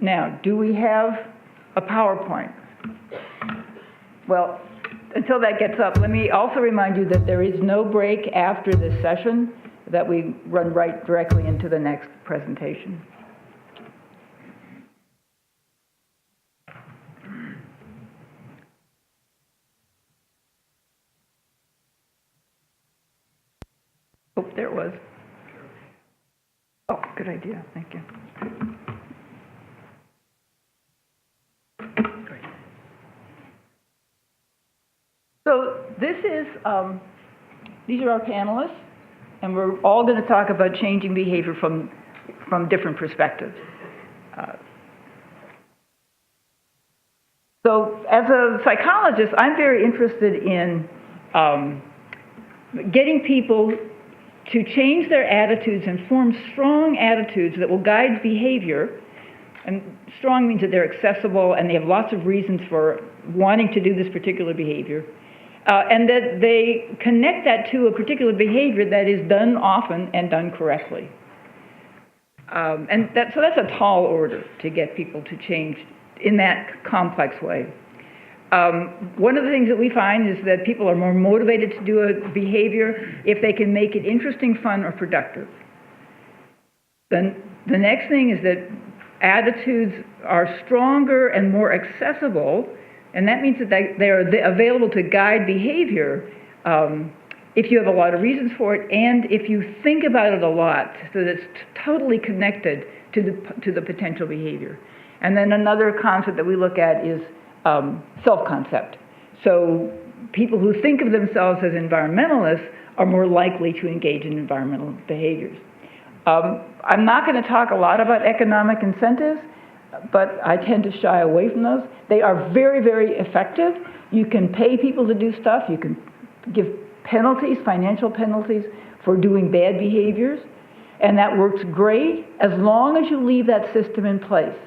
Now, do we have a PowerPoint? Well, until that gets up, let me also remind you that there is no break after this session, that we run right directly into the next presentation. Oh, there it was. Oh, good idea. Thank you. Great. So this is, these are our panelists, and we're all going to talk about changing behavior from different perspectives. So as a psychologist, I'm very interested in getting people to change their attitudes and form strong attitudes that will guide behavior. And strong means that they're accessible and they have lots of reasons for wanting to do this particular behavior. And that they connect that to a particular behavior that is done often and done correctly. So that's a tall order to get people to change in that complex way. One of the things that we find is that people are more motivated to do a behavior if they can make it interesting, fun, or productive. Then the next thing is that attitudes are stronger and more accessible, and that means that they are available to guide behavior if you have a lot of reasons for it, and if you think about it a lot, so that it's totally connected to the potential behavior. And then another concept that we look at is self-concept. So people who think of themselves as environmentalists are more likely to engage in environmental behaviors. I'm not going to talk a lot about economic incentives, but I tend to shy away from those. They are very, very effective. You can pay people to do stuff. You can give penalties, financial penalties, for doing bad behaviors, and that works great as long as you leave that system in place.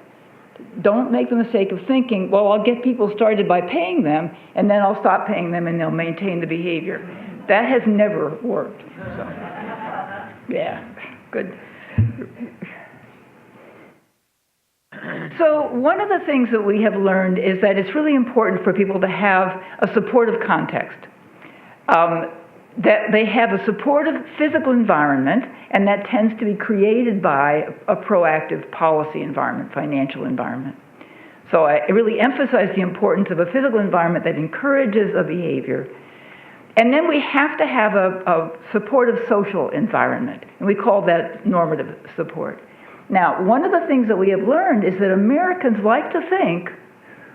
Don't make the mistake of thinking, well, I'll get people started by paying them, and then I'll stop paying them and they'll maintain the behavior. That has never worked. So, yeah, good. So one of the things that we have learned is that it's really important for people to have a supportive context. That they have a supportive physical environment, and that tends to be created by a proactive policy environment, financial environment. So I really emphasize the importance of a physical environment that encourages a behavior. And then we have to have a supportive social environment, and we call that normative support. Now, one of the things that we have learned is that Americans like to think,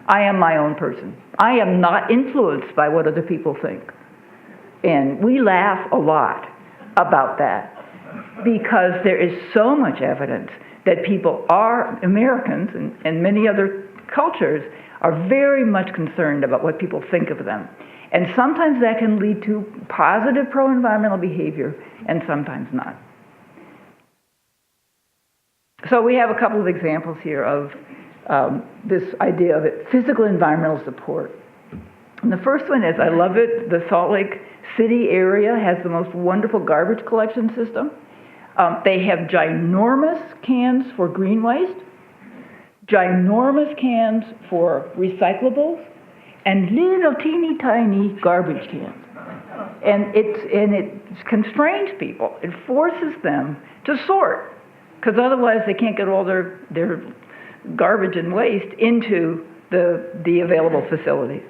I am my own person. I am not influenced by what other people think. And we laugh a lot about that because there is so much evidence that people are, Americans and many other cultures, are very much concerned about what people think of them. And sometimes that can lead to positive pro-environmental behavior and sometimes not. So we have a couple of examples here of this idea of physical environmental support. And the first one is, I love it, the Salt Lake City area has the most wonderful garbage collection system. They have ginormous cans for green waste, ginormous cans for recyclables, and little teeny tiny garbage cans. And it constrains people. It forces them to sort, because otherwise they can't get all their garbage and waste into the available facilities.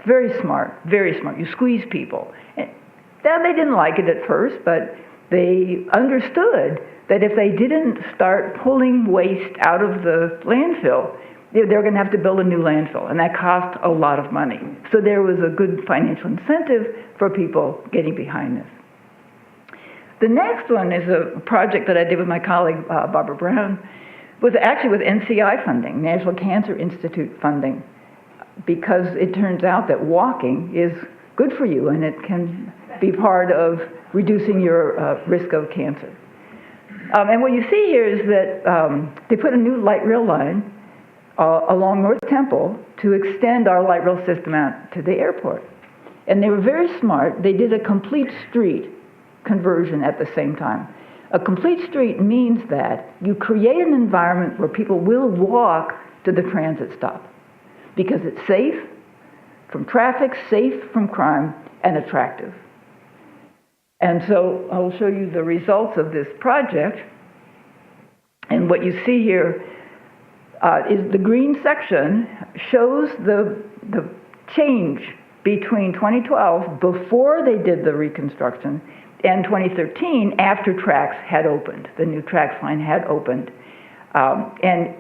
Very smart, very smart. You squeeze people. And they didn't like it at first, but they understood that if they didn't start pulling waste out of the landfill, they're going to have to build a new landfill, and that cost a lot of money. So there was a good financial incentive for people getting behind this. The next one is a project that I did with my colleague, Barbara Brown, was actually with NCI funding, National Cancer Institute funding, because it turns out that walking is good for you, and it can be part of reducing your risk of cancer. And what you see here is that they put a new light rail line along North Temple to extend our light rail system out to the airport. And they were very smart. They did a complete street conversion at the same time. A complete street means that you create an environment where people will walk to the transit stop because it's safe from traffic, safe from crime, and attractive. And so I'll show you the results of this project. And what you see here is the green section shows the change between 2012, before they did the reconstruction, and 2013, after tracks had opened. The new tracks line had opened. And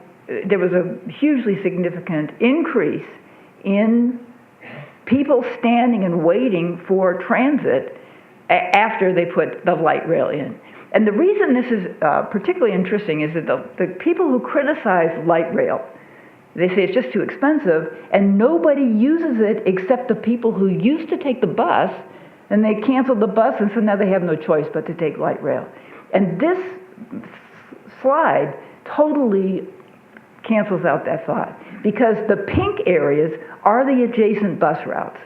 there was a hugely significant increase in people standing and waiting for transit after they put the light rail in. And the reason this is particularly interesting is that the people who criticize light rail, they say it's just too expensive, and nobody uses it except the people who used to take the bus, and they canceled the bus, and so now they have no choice but to take light rail. And this slide totally cancels out that thought, because the pink areas are the adjacent bus routes.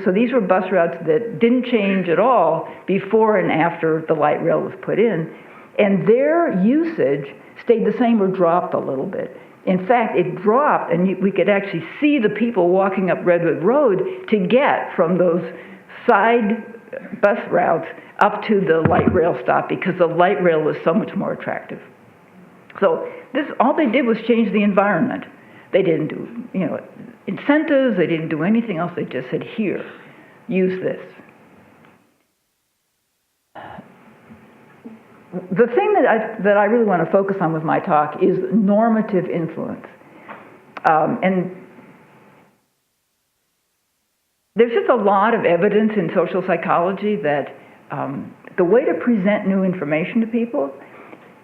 So these were bus routes that didn't change at all before and after the light rail was put in, and their usage stayed the same or dropped a little bit. In fact, it dropped, and we could actually see the people walking up Redwood Road to get from those side bus routes up to the light rail stop, because the light rail was so much more attractive. So all they did was change the environment. They didn't do, incentives. They didn't do anything else. They just said, here, use this. The thing that I really want to focus on with my talk is normative influence. And there's just a lot of evidence in social psychology that the way to present new information to people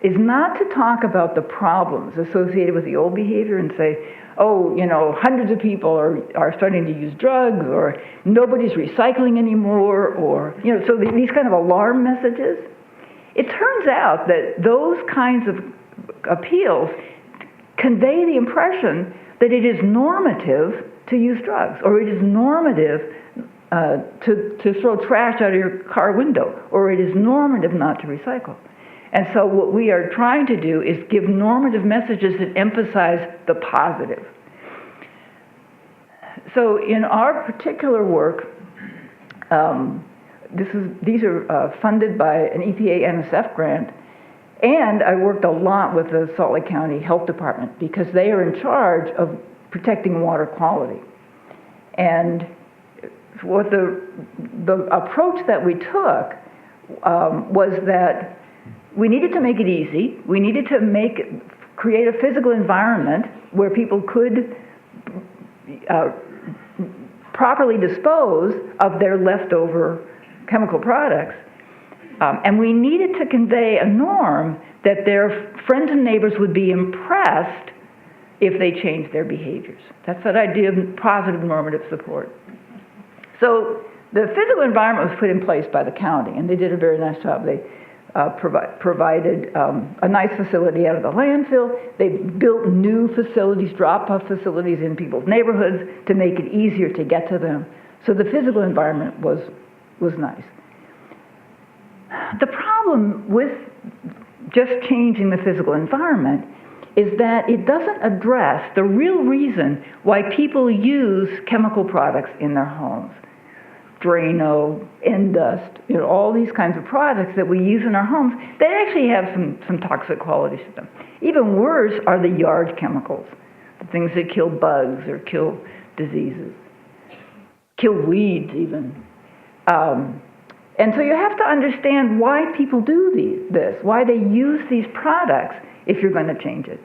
is not to talk about the problems associated with the old behavior and say, hundreds of people are starting to use drugs, or nobody's recycling anymore, or, so these kind of alarm messages. It turns out that those kinds of appeals convey the impression that it is normative to use drugs, or it is normative to throw trash out of your car window, or it is normative not to recycle. And so what we are trying to do is give normative messages that emphasize the positive. So in our particular work, these are funded by an EPA NSF grant, and I worked a lot with the Salt Lake County Health Department because they are in charge of protecting water quality. And what the approach that we took was that we needed to make it easy. We needed to create a physical environment where people could properly dispose of their leftover chemical products. And we needed to convey a norm that their friends and neighbors would be impressed if they changed their behaviors. That's that idea of positive normative support. So the physical environment was put in place by the county, and they did a very nice job. They provided a nice facility out of the landfill. They built new facilities, drop-off facilities in people's neighborhoods to make it easier to get to them. So the physical environment was nice. The problem with just changing the physical environment is that it doesn't address the real reason why people use chemical products in their homes. Drano, Endust, all these kinds of products that we use in our homes, they actually have some toxic qualities to them. Even worse are the yard chemicals, the things that kill bugs or kill diseases, kill weeds even. And so you have to understand why people do this, why they use these products if you're going to change it.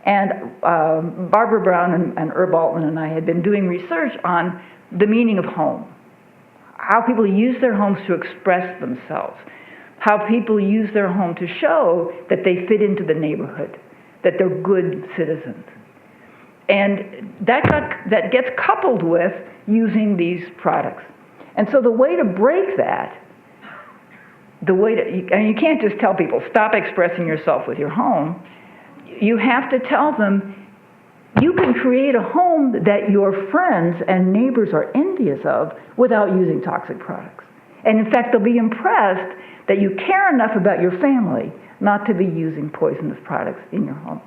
And Barbara Brown and Herb Altman and I had been doing research on the meaning of home, how people use their homes to express themselves, how people use their home to show that they fit into the neighborhood, that they're good citizens. And that gets coupled with using these products. And so the way to break that, and you can't just tell people, stop expressing yourself with your home. You have to tell them, you can create a home that your friends and neighbors are envious of without using toxic products. And in fact, they'll be impressed that you care enough about your family not to be using poisonous products in your home.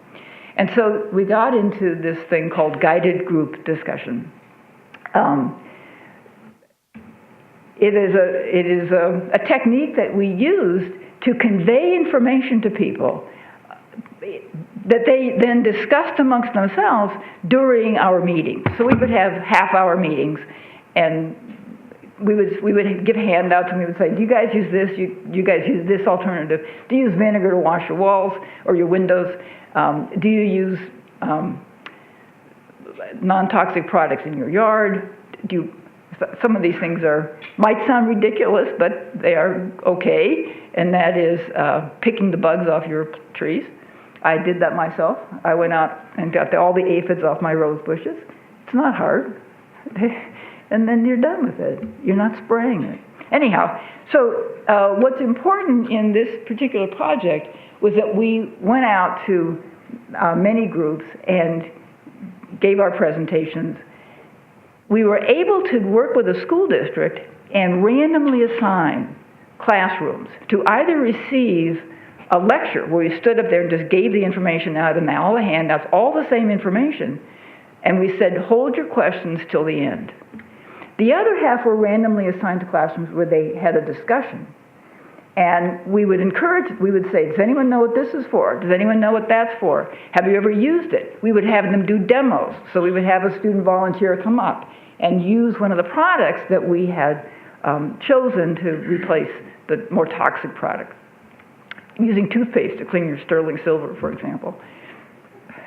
And so we got into this thing called guided group discussion. It is a technique that we used to convey information to people that they then discussed amongst themselves during our meetings. So we would have half-hour meetings, and we would give handouts, and we would say, do you guys use this? You guys use this alternative? Do you use vinegar to wash your walls or your windows? Do you use non-toxic products in your yard? Some of these things might sound ridiculous, but they are okay, and that is picking the bugs off your trees. I did that myself. I went out and got all the aphids off my rose bushes. It's not hard. And then you're done with it. You're not spraying it. Anyhow, so what's important in this particular project was that we went out to many groups and gave our presentations. We were able to work with a school district and randomly assign classrooms to either receive a lecture where we stood up there and just gave the information out and all the handouts, all the same information, and we said, hold your questions till the end. The other half were randomly assigned to classrooms where they had a discussion. And we would say, does anyone know what this is for? Does anyone know what that's for? Have you ever used it? We would have them do demos. So we would have a student volunteer come up and use one of the products that we had chosen to replace the more toxic product. Using toothpaste to clean your sterling silver, for example.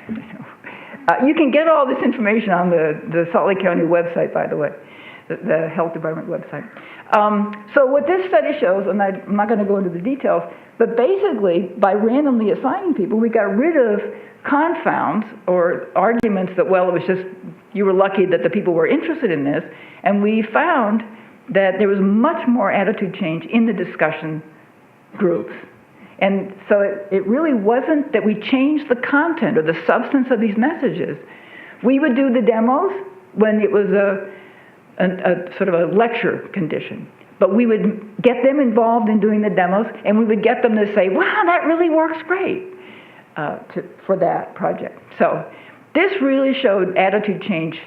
You can get all this information on the Salt Lake County website, by the way, the Health Department website. So what this study shows, and I'm not going to go into the details, but basically by randomly assigning people, we got rid of confounds or arguments that, well, it was just, you were lucky that the people were interested in this, and we found that there was much more attitude change in the discussion groups. And so it really wasn't that we changed the content or the substance of these messages. We would do the demos when it was a sort of a lecture condition. But we would get them involved in doing the demos, and we would get them to say, wow, that really works great for that project. So this really showed attitude change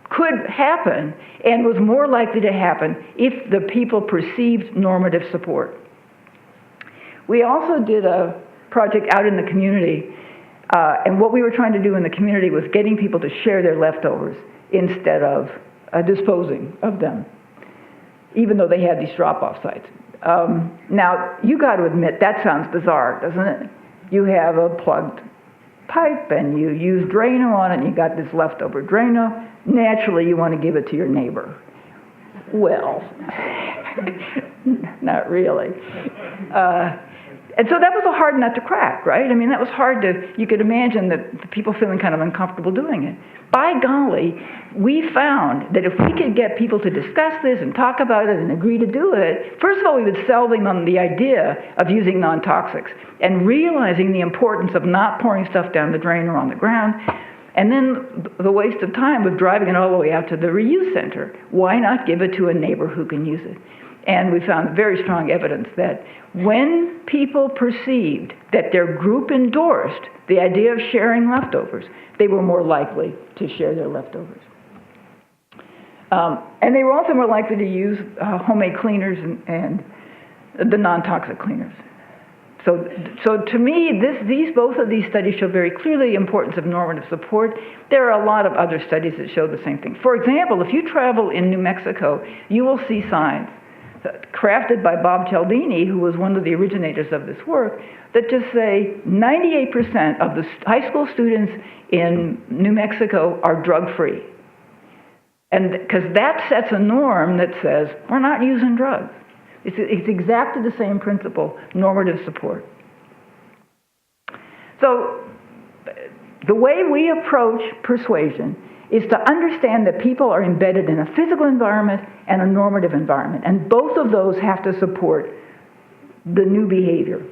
could happen and was more likely to happen if the people perceived normative support. We also did a project out in the community, and what we were trying to do in the community was getting people to share their leftovers instead of disposing of them, even though they had these drop-off sites. Now, you got to admit, that sounds bizarre, doesn't it? You have a plugged pipe, and you use Drano on it, and you got this leftover Drano. Naturally, you want to give it to your neighbor. Well, not really. And so that was a hard nut to crack, right? I mean, that was hard you could imagine that the people feeling kind of uncomfortable doing it. By golly, we found that if we could get people to discuss this and talk about it and agree to do it, first of all, we would sell them on the idea of using non-toxics and realizing the importance of not pouring stuff down the drain or on the ground, and then the waste of time of driving it all the way out to the reuse center. Why not give it to a neighbor who can use it? And we found very strong evidence that when people perceived that their group endorsed the idea of sharing leftovers, they were more likely to share their leftovers. And they were also more likely to use homemade cleaners and the non-toxic cleaners. So to me, both of these studies show very clearly the importance of normative support. There are a lot of other studies that show the same thing. For example, if you travel in New Mexico, you will see signs crafted by Bob Cialdini, who was one of the originators of this work, that just say 98% of the high school students in New Mexico are drug-free. And because that sets a norm that says, we're not using drugs. It's exactly the same principle, normative support. So the way we approach persuasion is to understand that people are embedded in a physical environment and a normative environment, and both of those have to support the new behavior.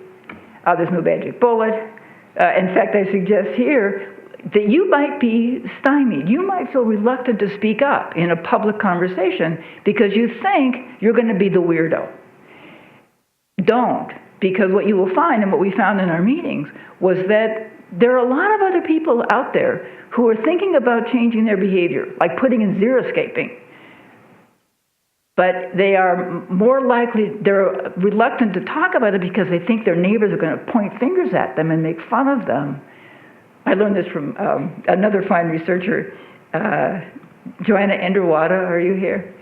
There's no magic bullet. In fact, I suggest here that you might be stymied. You might feel reluctant to speak up in a public conversation because you think you're going to be the weirdo. don't, because what you will find, and what we found in our meetings, was that there are a lot of other people out there who are thinking about changing their behavior, like putting in xeriscaping. But they are more likely, they're reluctant to talk about it because they think their neighbors are going to point fingers at them and make fun of them. I learned this from another fine researcher, Joanna Enderwada, are you here?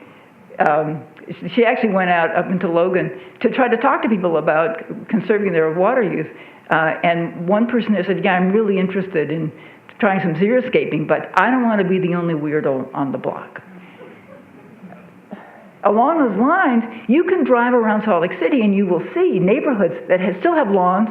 She actually went out up into Logan to try to talk to people about conserving their water use. And one person there said, yeah, I'm really interested in trying some xeriscaping, but I don't want to be the only weirdo on the block. Along those lines, you can drive around Salt Lake City and you will see neighborhoods that still have lawns,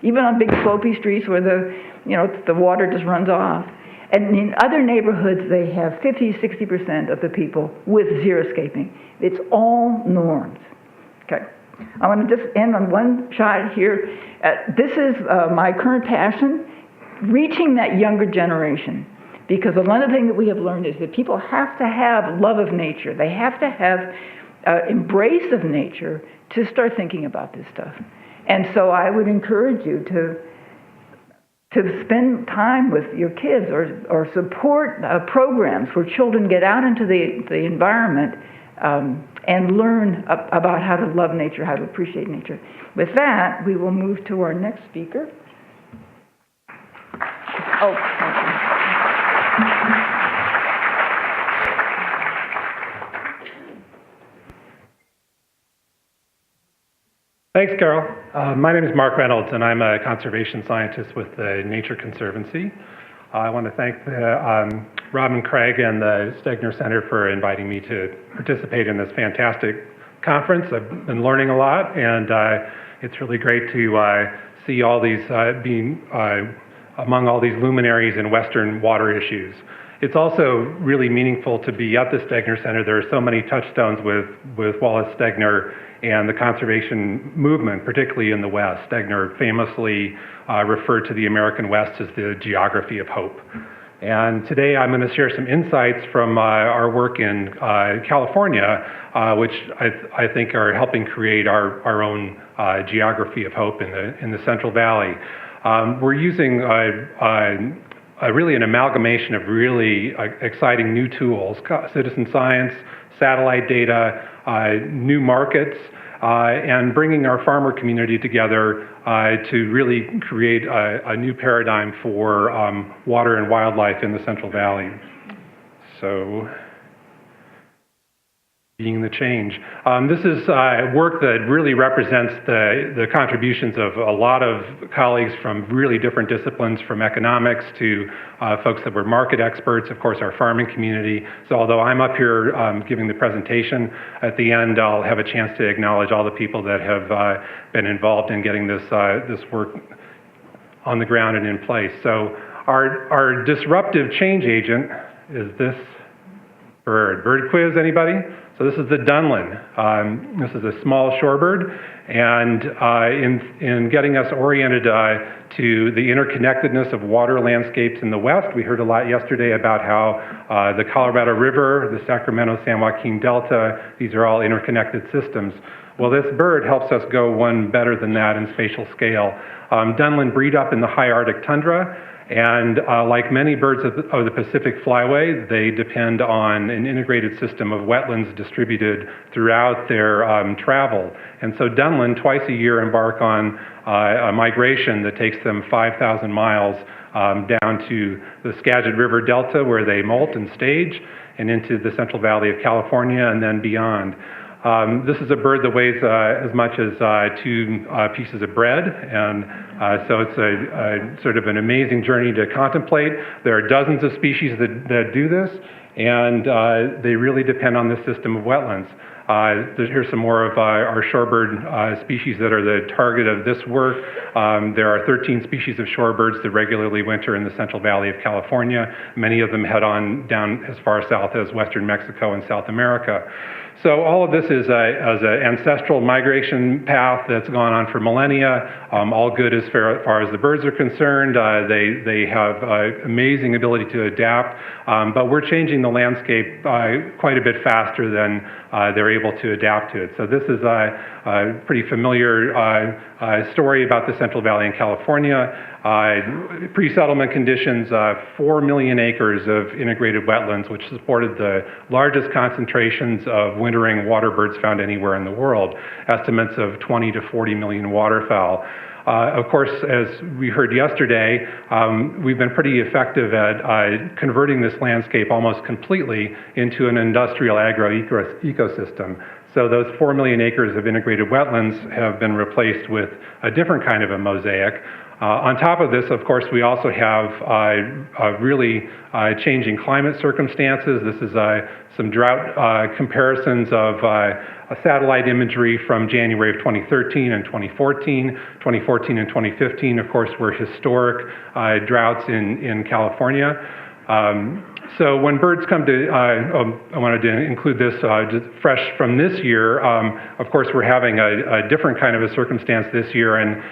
even on big slopey streets where the water just runs off. And in other neighborhoods, they have 50, 60% of the people with xeriscaping. It's all norms. Okay. I want to just end on one shot here. This is my current passion, reaching that younger generation. Because one of the things that we have learned is that people have to have love of nature. They have to have embrace of nature to start thinking about this stuff. And so I would encourage you to spend time with your kids or support programs where children get out into the environment and learn about how to love nature, how to appreciate nature. With that, we will move to our next speaker. Oh, thank you. Thanks, Carol. My name is Mark Reynolds, and I'm a conservation scientist with the Nature Conservancy. I want to thank Robin Craig and the Stegner Center for inviting me to participate in this fantastic conference. I've been learning a lot, and it's really great to see all these being among all these luminaries in Western water issues. It's also really meaningful to be at the Stegner Center. There are so many touchstones with Wallace Stegner and the conservation movement, particularly in the West. Stegner famously referred to the American West as the geography of hope. And today I'm going to share some insights from our work in California, which I think are helping create our own geography of hope in the Central Valley. We're using really an amalgamation of really exciting new tools, citizen science, satellite data, new markets, and bringing our farmer community together to really create a new paradigm for water and wildlife in the Central Valley. So, being the change. This is work that really represents the contributions of a lot of colleagues from really different disciplines, from economics to folks that were market experts, of course, our farming community. So although I'm up here giving the presentation, at the end I'll have a chance to acknowledge all the people that have been involved in getting this work on the ground and in place. So our disruptive change agent is this bird. Bird quiz, anybody? So this is the Dunlin. This is a small shorebird, and in getting us oriented to the interconnectedness of water landscapes in the West, we heard a lot yesterday about how the Colorado River, the Sacramento-San Joaquin Delta, these are all interconnected systems. Well, this bird helps us go one better than that in spatial scale. Dunlin breed up in the high Arctic tundra, and like many birds of the Pacific flyway, they depend on an integrated system of wetlands distributed throughout their travel. And so Dunlin, twice a year, embark on a migration that takes them 5,000 miles down to the Skagit River Delta, where they molt and stage, and into the Central Valley of California and then beyond. This is a bird that weighs as much as 2 pieces of bread, and so it's a sort of an amazing journey to contemplate. There are dozens of species that do this, and they really depend on this system of wetlands. Here's some more of our shorebird species that are the target of this work. There are 13 species of shorebirds that regularly winter in the Central Valley of California. Many of them head on down as far south as western Mexico and South America. So all of this is an ancestral migration path that's gone on for millennia. All good as far as the birds are concerned. They have amazing ability to adapt, but we're changing changing the landscape quite a bit faster than they're able to adapt to it. So this is a pretty familiar story about the Central Valley in California. Pre-settlement conditions, 4 million acres of integrated wetlands, which supported the largest concentrations of wintering waterbirds found anywhere in the world, estimates of 20 to 40 million waterfowl. Of course, as we heard yesterday, we've been pretty effective at converting this landscape almost completely into an industrial agro-ecosystem. So those 4 million acres of integrated wetlands have been replaced with a different kind of a mosaic. On top of this, of course, we also have really changing climate circumstances. This is some drought comparisons of satellite imagery from January of 2013 and 2014. 2014 and 2015, of course, were historic droughts in California. So when birds come to, I wanted to include this just fresh from this year. Of course, we're having a different kind of a circumstance this year, and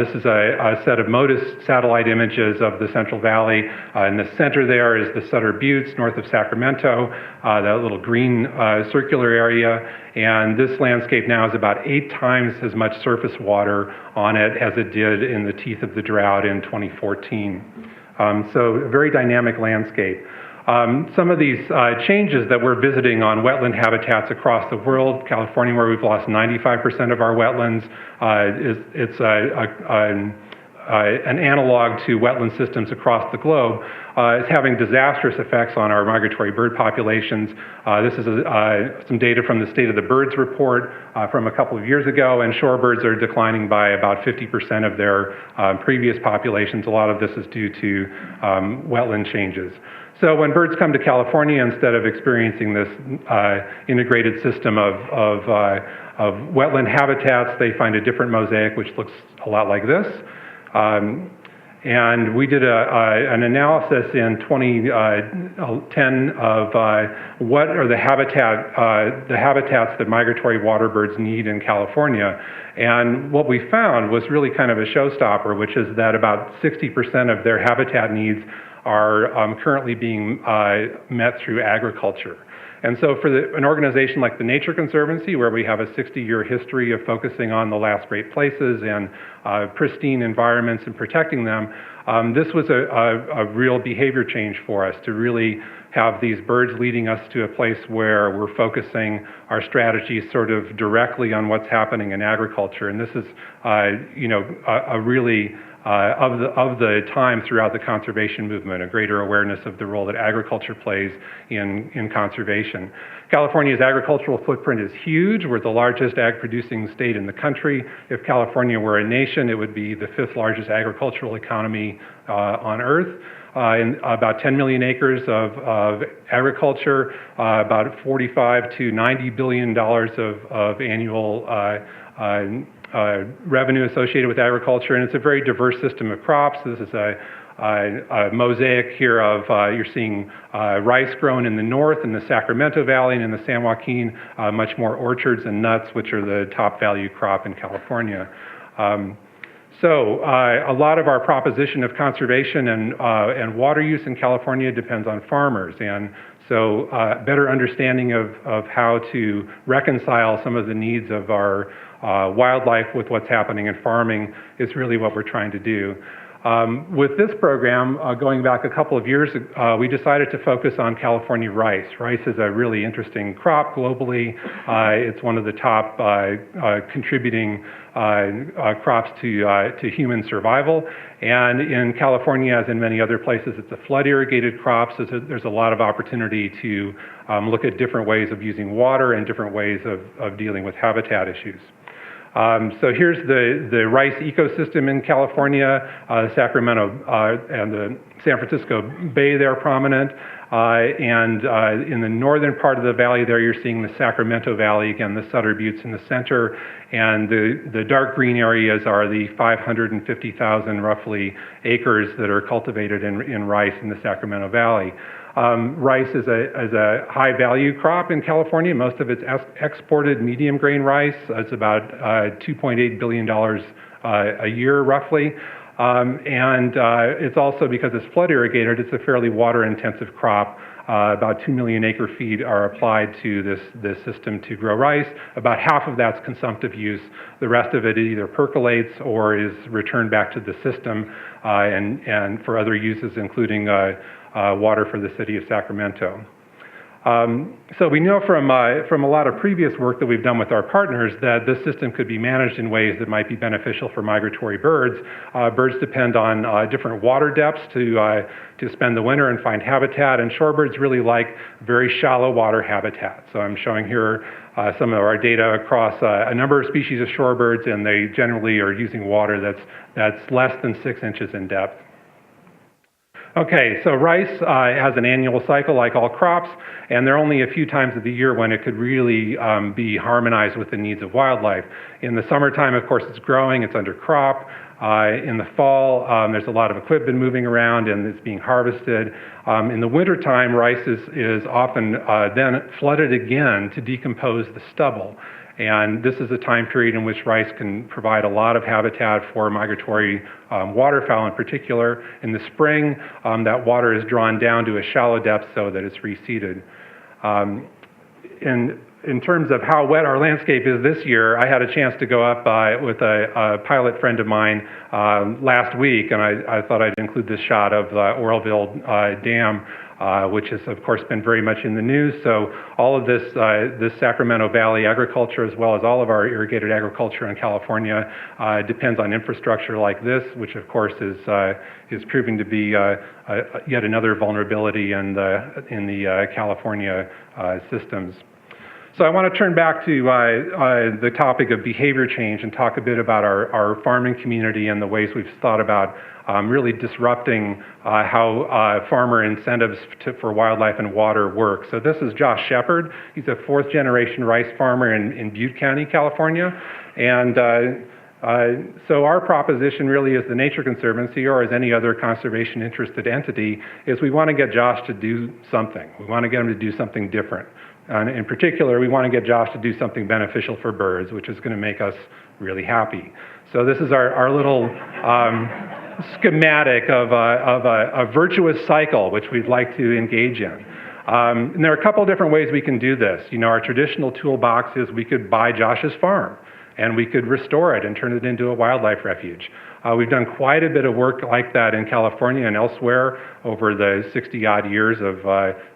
this is a set of MODIS satellite images of the Central Valley. In the center there is the Sutter Buttes, north of Sacramento, that little green circular area. And this landscape now has about 8 times as much surface water on it as it did in the teeth of the drought in 2014. So a very dynamic landscape. Some of these changes that we're visiting on wetland habitats across the world, California, where we've lost 95% of our wetlands, it's an analog to wetland systems across the globe. It's having disastrous effects on our migratory bird populations. This is some data from the State of the Birds report from a couple of years ago, and shorebirds are declining by about 50% of their previous populations. A lot of this is due to wetland changes. So when birds come to California, instead of experiencing this integrated system of wetland habitats, they find a different mosaic which looks a lot like this. And we did an analysis in 2010 of what are the habitats that migratory waterbirds need in California. And what we found was really kind of a showstopper, which is that about 60% of their habitat needs are currently being met through agriculture. And so for an organization like the Nature Conservancy, where we have a 60-year history of focusing on the last great places and pristine environments and protecting them, this was a real behavior change for us to really have these birds leading us to a place where we're focusing our strategies sort of directly on what's happening in agriculture. And this is, a really of the time throughout the conservation movement, a greater awareness of the role that agriculture plays in conservation. California's agricultural footprint is huge. We're the largest ag-producing state in the country. If California were a nation, it would be the 5th largest agricultural economy on Earth. In about 10 million acres of agriculture, about $45 to $90 billion of annual revenue associated with agriculture, and it's a very diverse system of crops. This is a mosaic here of, you're seeing rice grown in the north in the Sacramento Valley, and in the San Joaquin, much more orchards and nuts, which are the top value crop in California. So a lot of our proposition of conservation and water use in California depends on farmers, and so better understanding of how to reconcile some of the needs of our wildlife with what's happening in farming is really what we're trying to do. With this program, going back a couple of years, we decided to focus on California rice. Rice is a really interesting crop globally. It's one of the top contributing crops to human survival. And in California, as in many other places, it's a flood-irrigated crop, so there's a lot of opportunity to look at different ways of using water and different ways of dealing with habitat issues. So here's the rice ecosystem in California. Sacramento and the San Francisco Bay there are prominent. And in the northern part of the valley there, you're seeing the Sacramento Valley, again, the Sutter Buttes in the center. And the dark green areas are the 550,000 roughly acres that are cultivated in rice in the Sacramento Valley. Rice is a high value crop in California. Most of it's exported medium grain rice. It's about $2.8 billion a year roughly. It's also, because it's flood irrigated, it's a fairly water-intensive crop. About 2 million acre-feet are applied to this system to grow rice. About half of that's consumptive use. The rest of it either percolates or is returned back to the system and for other uses, including water for the city of Sacramento. So we know from a lot of previous work that we've done with our partners that this system could be managed in ways that might be beneficial for migratory birds. Birds depend on different water depths to spend the winter and find habitat, and shorebirds really like very shallow water habitat. So I'm showing here some of our data across a number of species of shorebirds, and they generally are using water that's less than 6 inches in depth. Okay, so rice has an annual cycle like all crops, and there are only a few times of the year when it could really be harmonized with the needs of wildlife. In the summertime, of course, it's growing, it's under crop. In the fall, there's a lot of equipment moving around and it's being harvested. In the wintertime, rice is often then flooded again to decompose the stubble. And this is a time period in which rice can provide a lot of habitat for migratory waterfowl in particular. In the spring, that water is drawn down to a shallow depth so that it's reseeded. In terms of how wet our landscape is this year, I had a chance to go up with a pilot friend of mine last week, and I thought I'd include this shot of the Oroville Dam, which has, of course, been very much in the news. So all of this Sacramento Valley agriculture, as well as all of our irrigated agriculture in California, depends on infrastructure like this, which, of course, is proving to be yet another vulnerability in the California systems. So I want to turn back to the topic of behavior change and talk a bit about our farming community and the ways we've thought about really disrupting how farmer incentives for wildlife and water work. So this is Josh Shepard. He's a 4th generation rice farmer in Butte County, California. And so our proposition really as the Nature Conservancy, or as any other conservation interested entity, is we want to get Josh to do something. We want to get him to do something different. And in particular, we want to get Josh to do something beneficial for birds, which is going to make us really happy. So this is our little schematic of a virtuous cycle, which we'd like to engage in. And there are a couple different ways we can do this. You know, our traditional toolbox is we could buy Josh's farm, and we could restore it and turn it into a wildlife refuge. We've done quite a bit of work like that in California and elsewhere over the 60-odd years of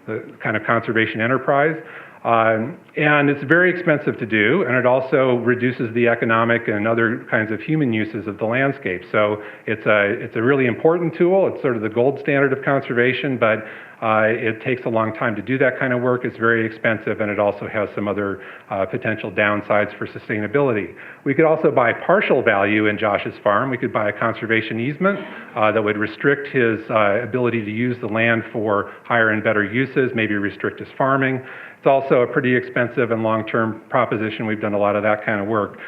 the kind of conservation enterprise. And it's very expensive to do, and it also reduces the economic and other kinds of human uses of the landscape. So it's a really important tool. It's sort of the gold standard of conservation, but it takes a long time to do that kind of work. It's very expensive, and it also has some other potential downsides for sustainability. We could also buy partial value in Josh's farm. We could buy a conservation easement that would restrict his ability to use the land for higher and better uses, maybe restrict his farming. It's also a pretty expensive and long-term proposition. We've done a lot of that kind of work.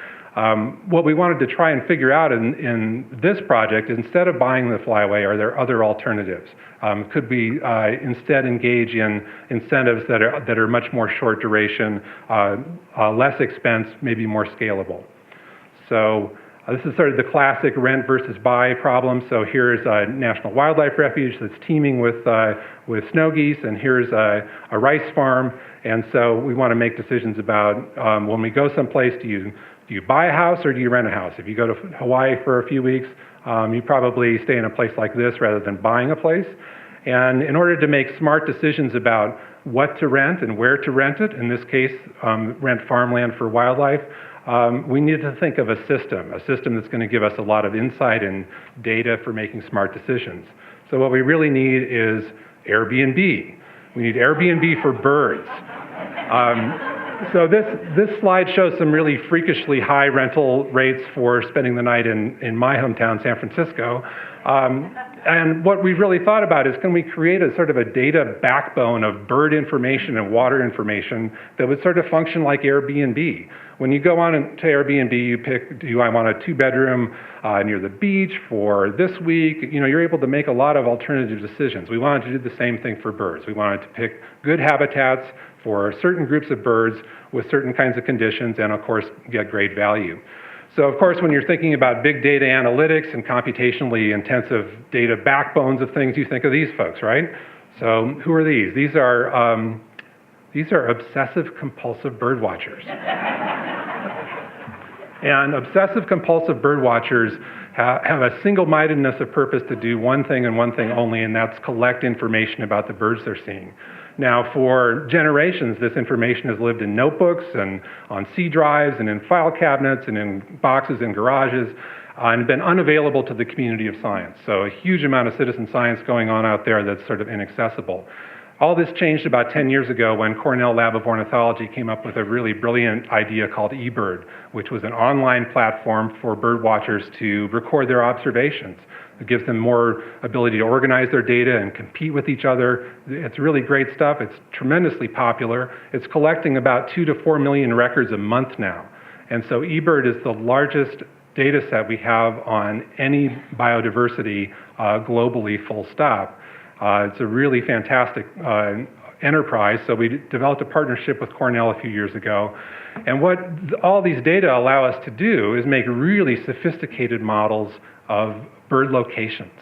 What we wanted to try and figure out in this project, instead of buying the flyaway, are there other alternatives? Could we instead engage in incentives that are much more short duration, less expense, maybe more scalable? So this is sort of the classic rent versus buy problem. So here's a national wildlife refuge that's teeming with snow geese, and here's a rice farm. And so we want to make decisions about when we go someplace, do you buy a house or do you rent a house? If you go to Hawaii for a few weeks, you probably stay in a place like this rather than buying a place. And in order to make smart decisions about what to rent and where to rent it, in this case, rent farmland for wildlife, we need to think of a system that's going to give us a lot of insight and data for making smart decisions. So what we really need is Airbnb. We need Airbnb for birds. So this slide shows some really freakishly high rental rates for spending the night in my hometown, San Francisco. And what we've really thought about is, can we create a sort of a data backbone of bird information and water information that would sort of function like Airbnb? When you go on to Airbnb, you pick, do I want a 2-bedroom near the beach for this week? You know, you're able to make a lot of alternative decisions. We wanted to do the same thing for birds. We wanted to pick good habitats for certain groups of birds with certain kinds of conditions and, of course, get great value. So of course, when you're thinking about big data analytics and computationally intensive data backbones of things, you think of these folks, right? So who are these? These are obsessive compulsive bird watchers. And obsessive compulsive bird watchers have a single-mindedness of purpose to do one thing and one thing only, and that's collect information about the birds they're seeing. Now, for generations, this information has lived in notebooks and on C drives and in file cabinets and in boxes in garages and been unavailable to the community of science. So a huge amount of citizen science going on out there that's sort of inaccessible. All this changed about 10 years ago when Cornell Lab of Ornithology came up with a really brilliant idea called Ebert, which was an online platform for bird watchers to record their observations. It gives them more ability to organize their data and compete with each other. It's really great stuff. It's tremendously popular. It's collecting about 2 to 4 million records a month now. And so Ebert is the largest data set we have on any biodiversity globally, full stop. It's a really fantastic enterprise. So we developed a partnership with Cornell a few years ago. And what all these data allow us to do is make really sophisticated models of bird locations.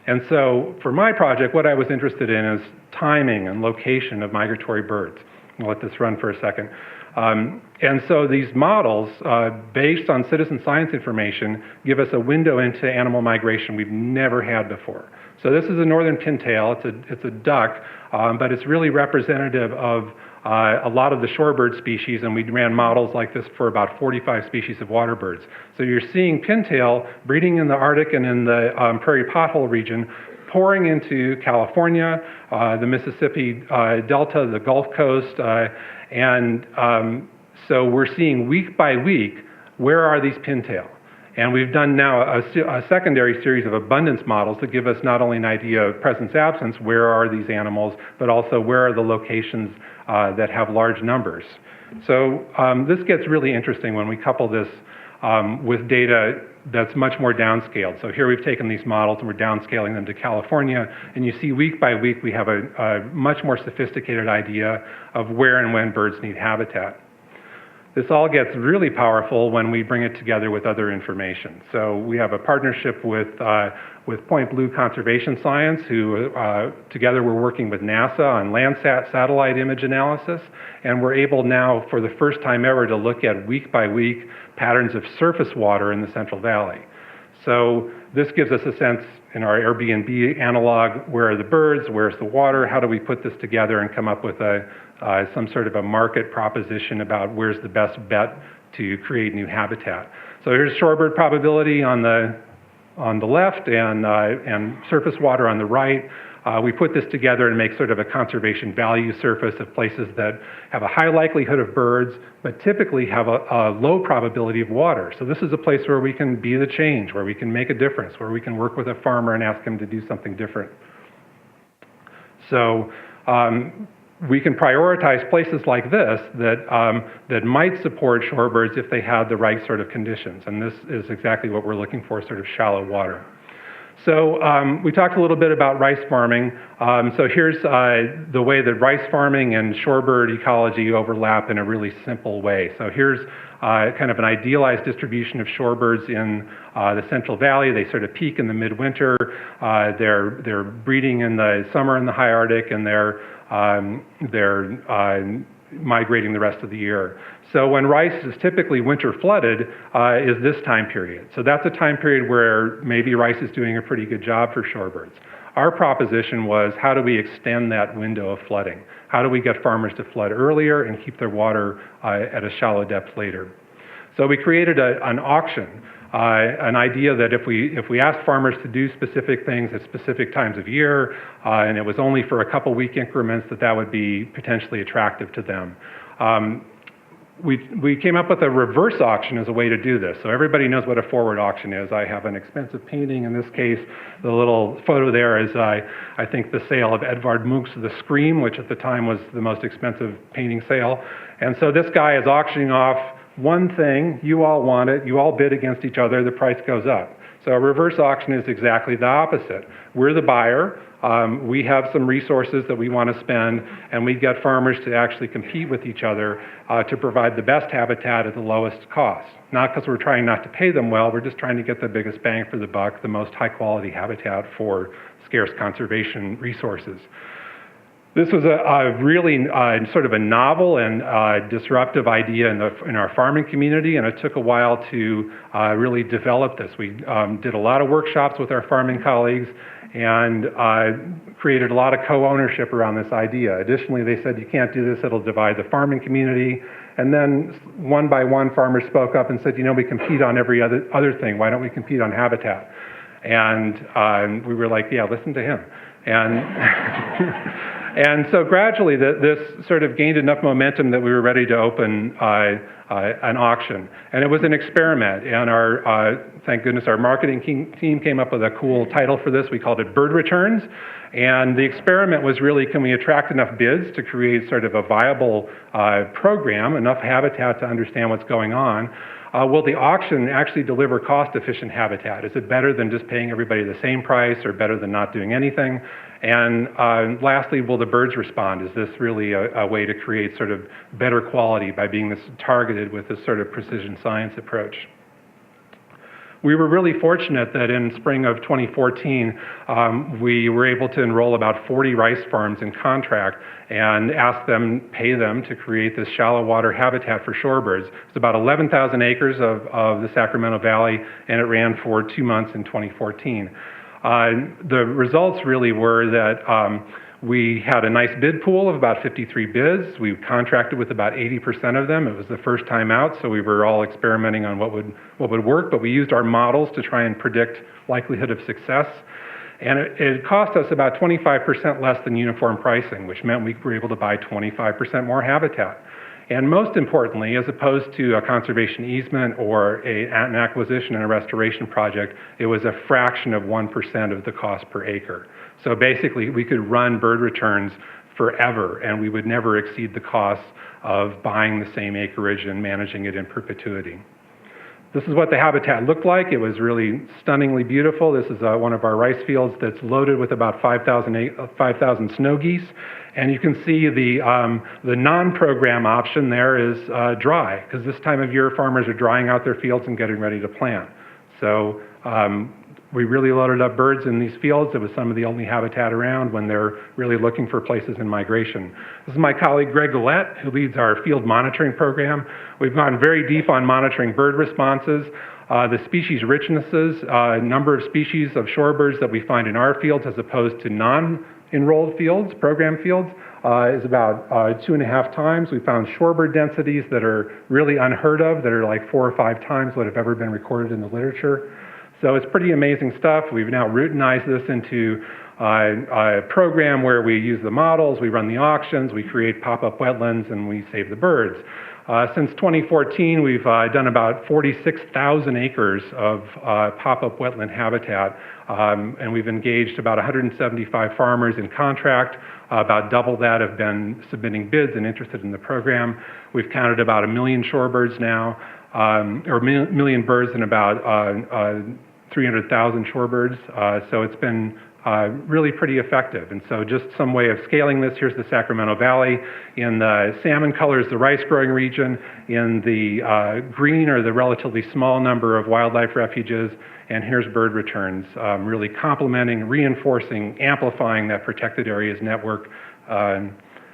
And so for my project, what I was interested in is timing and location of migratory birds. I'll let this run for a second. And so these models, based on citizen science information, give us a window into animal migration we've never had before. So this is a northern pintail. It's a duck, but it's really representative of a lot of the shorebird species, and we ran models like this for about 45 species of water birds. So you're seeing pintail breeding in the Arctic and in the prairie pothole region, pouring into California, the Mississippi Delta, the Gulf Coast, so we're seeing week by week, where are these pintail? And we've done now a secondary series of abundance models that give us not only an idea of presence-absence, where are these animals, but also where are the locations that have large numbers. So this gets really interesting when we couple this with data that's much more downscaled. So here we've taken these models and we're downscaling them to California, and you see week by week we have a much more sophisticated idea of where and when birds need habitat. This all gets really powerful when we bring it together with other information. So we have a partnership with Point Blue Conservation Science, who together we're working with NASA on Landsat satellite image analysis, and we're able now, for the first time ever, to look at week by week patterns of surface water in the Central Valley. So this gives us a sense in our Airbnb analog, where are the birds, where's the water, how do we put this together and come up with some sort of a market proposition about where's the best bet to create new habitat. So here's shorebird probability on the left and surface water on the right. We put this together and make sort of a conservation value surface of places that have a high likelihood of birds, but typically have a low probability of water. So this is a place where we can be the change, where we can make a difference, where we can work with a farmer and ask him to do something different. So we can prioritize places like this that might support shorebirds if they had the right sort of conditions. And this is exactly what we're looking for, sort of shallow water. So we talked a little bit about rice farming. So here's the way that rice farming and shorebird ecology overlap in a really simple way. So here's kind of an idealized distribution of shorebirds in the Central Valley. They sort of peak in the midwinter. They're breeding in the summer in the high Arctic, and they're migrating the rest of the year. So when rice is typically winter flooded is this time period. So that's a time period where maybe rice is doing a pretty good job for shorebirds. Our proposition was, how do we extend that window of flooding? How do we get farmers to flood earlier and keep their water at a shallow depth later? So we created an auction, an idea that if we asked farmers to do specific things at specific times of year, and it was only for a couple week increments, that would be potentially attractive to them. We came up with a reverse auction as a way to do this. So everybody knows what a forward auction is. I have an expensive painting. In this case, the little photo there is, I think, the sale of Edvard Munch's The Scream, which at the time was the most expensive painting sale. And so this guy is auctioning off one thing, you all want it, you all bid against each other, the price goes up. So a reverse auction is exactly the opposite. We're the buyer, we have some resources that we want to spend, and we get farmers to actually compete with each other to provide the best habitat at the lowest cost. Not because we're trying not to pay them well, we're just trying to get the biggest bang for the buck, the most high-quality habitat for scarce conservation resources. This was a really sort of a novel and disruptive idea in our farming community, and it took a while to really develop this. We did a lot of workshops with our farming colleagues and created a lot of co-ownership around this idea. Additionally, they said, you can't do this, it'll divide the farming community. And then one by one, farmers spoke up and said, you know, we compete on every other thing. Why don't we compete on habitat? And we were like, yeah, listen to him. And and so gradually, this sort of gained enough momentum that we were ready to open an auction. And it was an experiment. And thank goodness, our marketing team came up with a cool title for this. We called it Bird Returns. And the experiment was really, can we attract enough bids to create sort of a viable program, enough habitat to understand what's going on? Will the auction actually deliver cost-efficient habitat? Is it better than just paying everybody the same price, or better than not doing anything? And lastly, will the birds respond? Is this really a way to create sort of better quality by being targeted with this sort of precision science approach? We were really fortunate that in spring of 2014, we were able to enroll about 40 rice farms in contract and pay them to create this shallow water habitat for shorebirds. It's about 11,000 acres of the Sacramento Valley, and it ran for 2 months in 2014. The results really were that we had a nice bid pool of about 53 bids. We contracted with about 80% of them. It was the first time out, so we were all experimenting on what would work, but we used our models to try and predict likelihood of success. And it cost us about 25% less than uniform pricing, which meant we were able to buy 25% more habitat. And most importantly, as opposed to a conservation easement or an acquisition and a restoration project, it was a fraction of 1% of the cost per acre. So basically, we could run bird returns forever, and we would never exceed the costs of buying the same acreage and managing it in perpetuity. This is what the habitat looked like. It was really stunningly beautiful. This is one of our rice fields that's loaded with about 5,000 snow geese. And you can see the non-program option there is dry, because this time of year farmers are drying out their fields and getting ready to plant. So we really loaded up birds in these fields. It was some of the only habitat around when they're really looking for places in migration. This is my colleague Greg Gillette, who leads our field monitoring program. We've gone very deep on monitoring bird responses. The species richnesses, number of species of shorebirds that we find in our fields as opposed to non-enrolled fields, program fields, is about 2.5 times. We found shorebird densities that are really unheard of, that are like 4 or 5 times what have ever been recorded in the literature. So it's pretty amazing stuff. We've now routinized this into a program where we use the models, we run the auctions, we create pop-up wetlands, and we save the birds. Since 2014, we've done about 46,000 acres of pop-up wetland habitat, and we've engaged about 175 farmers in contract. About double that have been submitting bids and interested in the program. We've counted about 1 million shorebirds now, or 1 million birds and about 300,000 shorebirds. So it's been really pretty effective. And so just some way of scaling this, here's the Sacramento Valley. In the salmon color is the rice growing region. In the green are the relatively small number of wildlife refuges. And here's bird returns, really complementing, reinforcing, amplifying that protected areas network,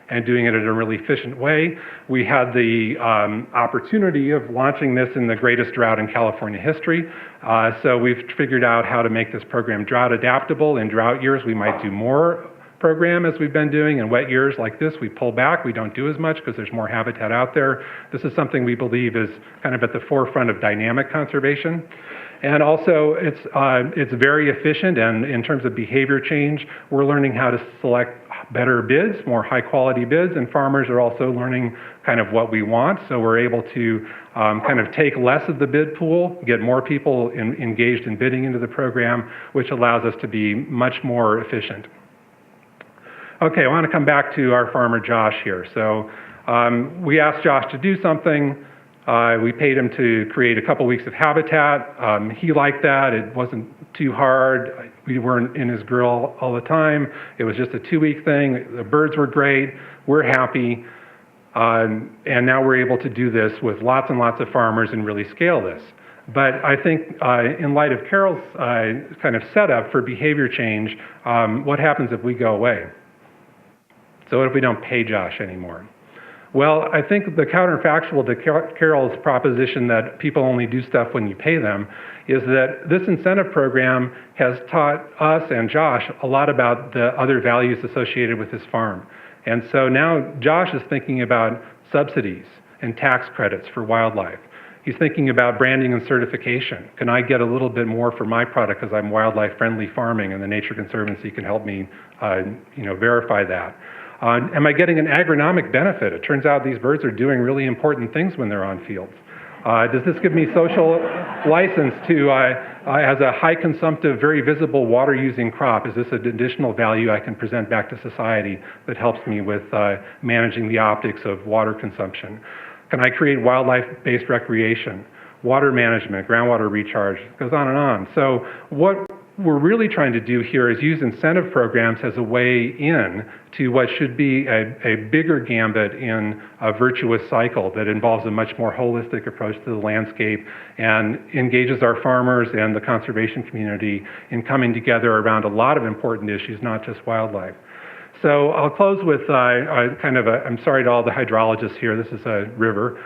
and doing it in a really efficient way. We had the opportunity of launching this in the greatest drought in California history. So we've figured out how to make this program drought adaptable. In drought years, we might do more program as we've been doing. In wet years like this, we pull back. We don't do as much because there's more habitat out there. This is something we believe is kind of at the forefront of dynamic conservation. And also, it's very efficient, and in terms of behavior change, we're learning how to select better bids, more high-quality bids, and farmers are also learning kind of what we want, so we're able to kind of take less of the bid pool, get more people engaged in bidding into the program, which allows us to be much more efficient. Okay, I want to come back to our farmer Josh here. So we asked Josh to do something. We paid him to create a couple weeks of habitat. He liked that. It wasn't too hard. We weren't in his grill all the time. It was just a 2-week thing. The birds were great. We're happy. And now we're able to do this with lots and lots of farmers and really scale this. But I think in light of Carol's kind of setup for behavior change, what happens if we go away? So what if we don't pay Josh anymore? Well, I think the counterfactual to Carol's proposition that people only do stuff when you pay them is that this incentive program has taught us and Josh a lot about the other values associated with his farm. And so now Josh is thinking about subsidies and tax credits for wildlife. He's thinking about branding and certification. Can I get a little bit more for my product because I'm wildlife-friendly farming and the Nature Conservancy can help me verify that? Am I getting an agronomic benefit? It turns out these birds are doing really important things when they're on fields. Does this give me social license to, as a high consumptive, very visible water using crop, is this an additional value I can present back to society that helps me with managing the optics of water consumption? Can I create wildlife-based recreation, water management, groundwater recharge? It goes on and on. So what we're really trying to do here is use incentive programs as a way in to what should be a bigger gambit in a virtuous cycle that involves a much more holistic approach to the landscape and engages our farmers and the conservation community in coming together around a lot of important issues, not just wildlife. So I'll close with I'm sorry to all the hydrologists here, this is a river.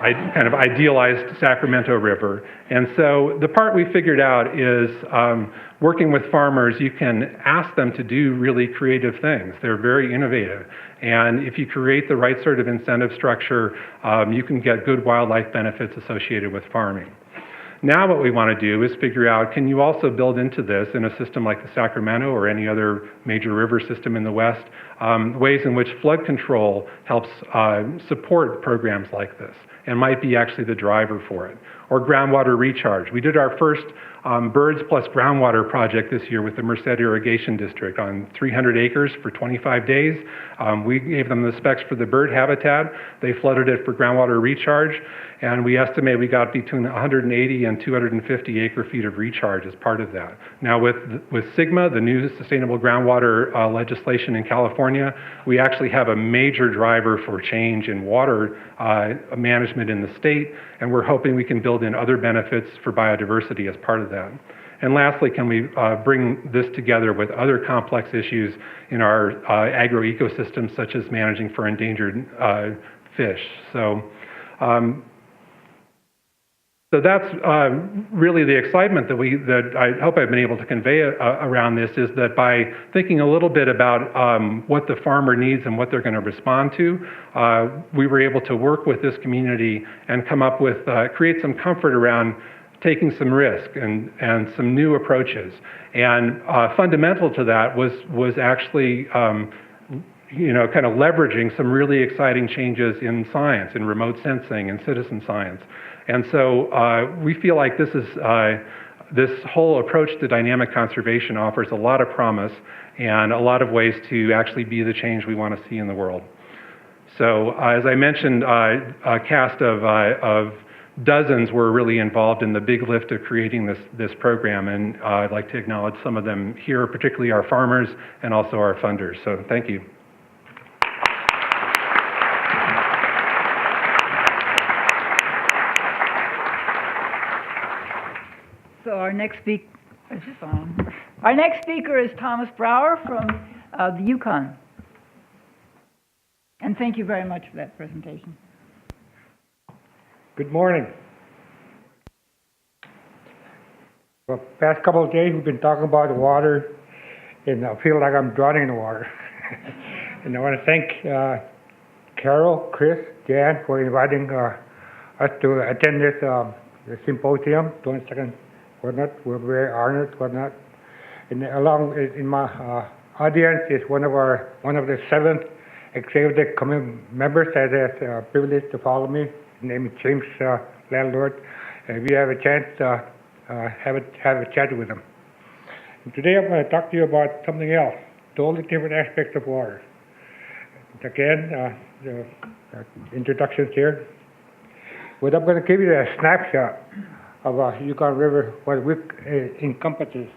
I kind of idealized Sacramento River. And so the part we figured out is working with farmers, you can ask them to do really creative things. They're very innovative. And if you create the right sort of incentive structure, you can get good wildlife benefits associated with farming. Now what we want to do is figure out, can you also build into this in a system like the Sacramento or any other major river system in the West, ways in which flood control helps support programs like this and might be actually the driver for it. Or groundwater recharge. We did our first birds plus groundwater project this year with the Merced Irrigation District on 300 acres for 25 days. We gave them the specs for the bird habitat. They flooded it for groundwater recharge. And we estimate we got between 180 and 250 acre-feet of recharge as part of that. Now with SGMA, the new sustainable groundwater legislation in California, we actually have a major driver for change in water management in the state, and we're hoping we can build in other benefits for biodiversity as part of that. And lastly, can we bring this together with other complex issues in our agroecosystems, such as managing for endangered fish. So that's really the excitement that I hope I've been able to convey around this, is that by thinking a little bit about what the farmer needs and what they're going to respond to, we were able to work with this community and come up with, create some comfort around taking some risk and some new approaches. And fundamental to that was actually kind of leveraging some really exciting changes in science, in remote sensing and citizen science. And so we feel like this whole approach to dynamic conservation offers a lot of promise and a lot of ways to actually be the change we want to see in the world. So as I mentioned, a cast of dozens were really involved in the big lift of creating this program, and I'd like to acknowledge some of them here, particularly our farmers and also our funders. So thank you. So our next speaker is Thomas Brower from the Yukon. And thank you very much for that presentation. Good morning. For the past couple of days, we've been talking about the water, and I feel like I'm drowning in the water. And I want to thank Carol, Chris, Jan for inviting us to attend this the symposium. 22nd, whatnot. We're very honored, whatnot. And along in my audience is one of the 7 executive committee members that has privilege to follow me. His name is James Landlord. We have a chance to have a chat with him. And today I'm going to talk to you about something else, totally different aspects of water. Again, the introductions here. But I'm going to give you a snapshot of Yukon River, what it encompasses,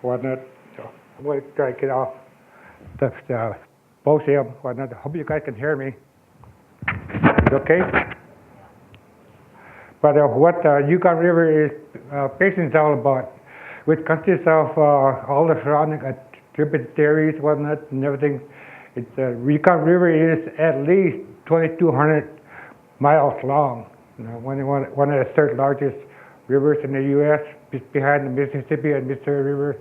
whatnot. So I'm going to try to get off the podium, whatnot. I hope you guys can hear me. Okay? But what Yukon River basin is all about, which consists of all the surrounding tributaries, whatnot, and everything. Yukon River is at least 2,200 miles long. One of the third largest rivers in the U.S., behind the Mississippi and Missouri River,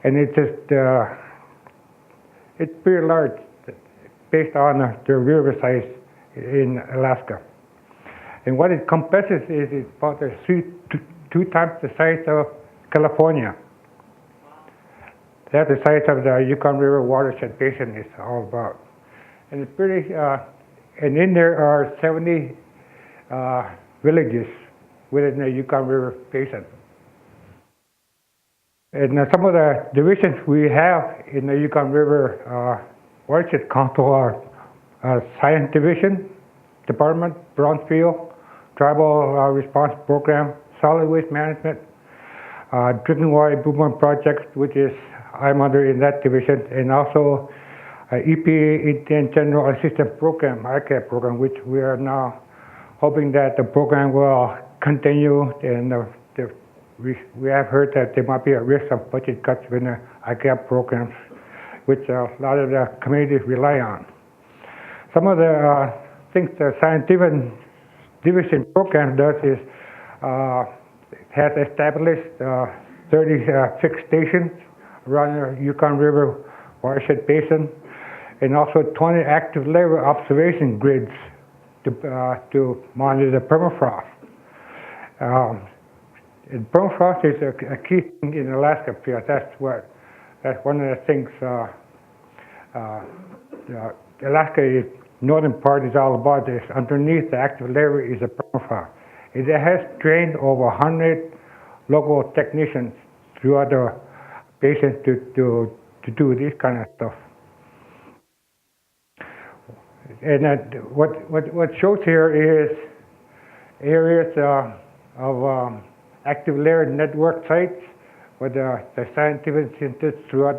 and it's pretty large based on the river size in Alaska. And what it encompasses is about two times the size of California. That's the size of the Yukon River watershed basin is all about. And it's pretty, and in there are 70 villages within the Yukon River basin. And some of the divisions we have in the Yukon River Watershed Council are Science Division, Department, Brownfield, Tribal Response Program, Solid Waste Management, Drinking Water Improvement Projects, which is I'm under in that division, and also EPA Indian General Assistance Program, ICAP program, which we are now hoping that the program will continue, and we have heard that there might be a risk of budget cuts in the ICAP programs, which a lot of the communities rely on. Some of the things the Scientific Division program does is has established 30 fixed stations around the Yukon River watershed basin, and also 20 active layer observation grids to monitor the permafrost. And permafrost is a key thing in Alaska because that's one of the things Alaska is, northern part is all about this. Underneath the active layer is a permafrost. It has trained over 100 local technicians throughout the basin to do this kind of stuff. And what shows here is areas of active layer network sites with the scientific scientists throughout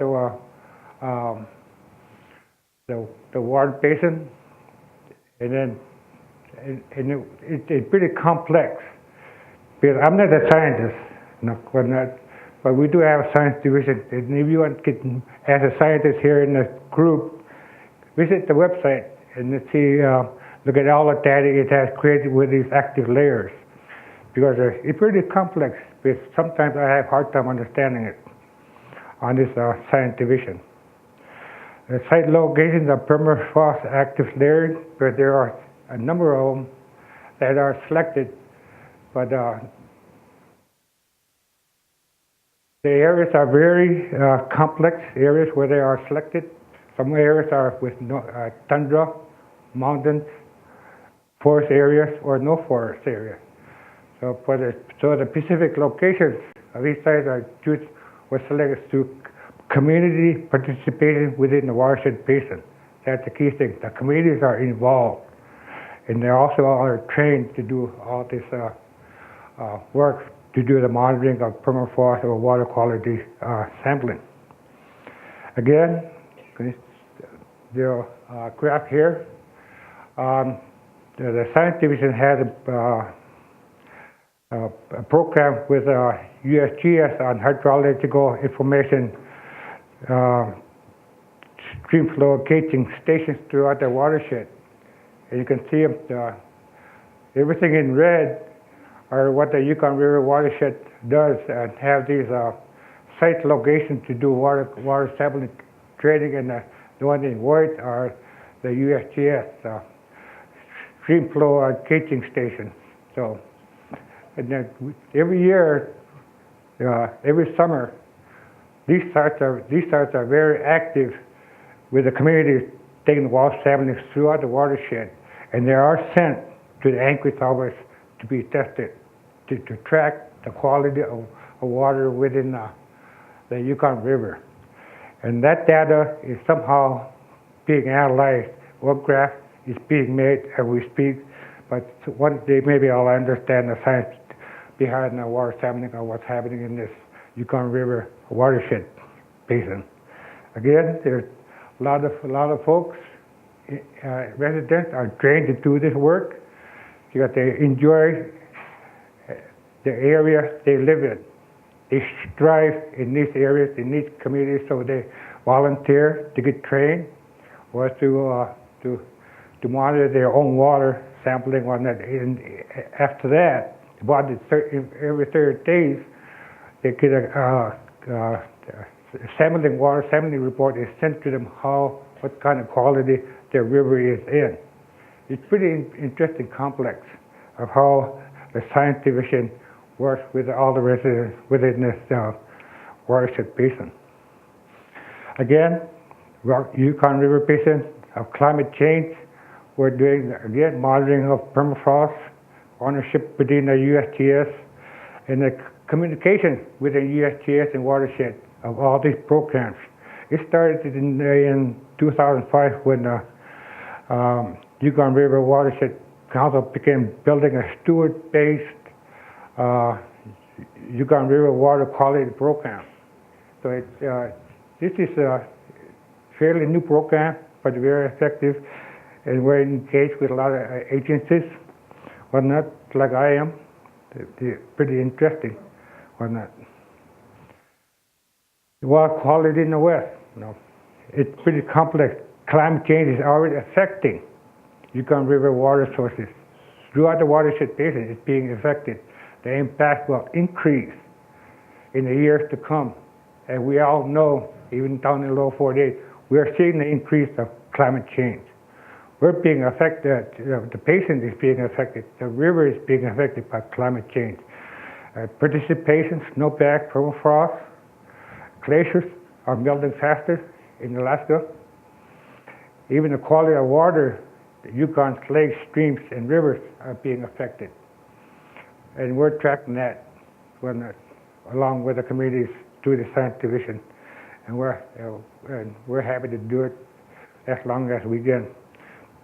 the water basin, and then it's pretty complex. Because I'm not a scientist, but we do have a science division. And if you want to get as a scientist here in the group, visit the website and see, look at all the data it has created with these active layers. Because it's pretty complex, because sometimes I have a hard time understanding it on this science division. The site locations of permafrost active layers, but there are a number of them that are selected, but the areas are very complex areas where they are selected. Some areas are with tundra, mountains, forest areas, or no forest areas. So the specific locations of these sites were selected through community participation within the watershed basin. That's the key thing. The communities are involved, and they also are trained to do all this work to do the monitoring of permafrost or water quality sampling. Again, the graph here. The science division has a program with USGS on hydrological information, stream flow gauging stations throughout the watershed. And you can see everything in red are what the Yukon River watershed does, and have these site locations to do water sampling training, and the one in white are the USGS stream flow gauging stations. So, and then every year, every summer, these sites are very active with the community taking water sampling throughout the watershed, and they are sent to the Anchorage office to be tested to track the quality of water within the Yukon River. And that data is somehow being analyzed. One graph is being made as we speak but one day maybe I'll understand the science behind the water sampling of what's happening in this Yukon River watershed basin. Again, there's a lot of folks, residents are trained to do this work because they enjoy the area they live in. They strive in these areas, in these communities, so they volunteer to get trained or to monitor their own water sampling on that. And after that, about every 30 days, they get a water sampling report is sent to them what kind of quality their river is in. It's pretty interesting complex of how the science division works with all the residents within this watershed basin. Again, Yukon River Basin of climate change, we're doing, again, monitoring of permafrost, ownership between the USGS, and the communication within USGS and Watershed of all these programs. It started in 2005 when the Yukon River Watershed Council began building a steward-based Yukon River water quality program. So this is a fairly new program, but very effective, and we're engaged with a lot of agencies, but not like I am. They're pretty interesting, or not. Water quality in the West, it's pretty complex. Climate change is already affecting Yukon River water sources. Throughout the watershed basin, it's being affected. The impact will increase in the years to come. And we all know, even down in low 48, we are seeing the increase of climate change. We're being affected, the basin is being affected, the river is being affected by climate change. Precipitation, snowpack, permafrost, glaciers are melting faster in Alaska. Even the quality of water, the Yukon's lakes, streams, and rivers are being affected. And we're tracking that along with the communities through the science division. And we're happy to do it as long as we can.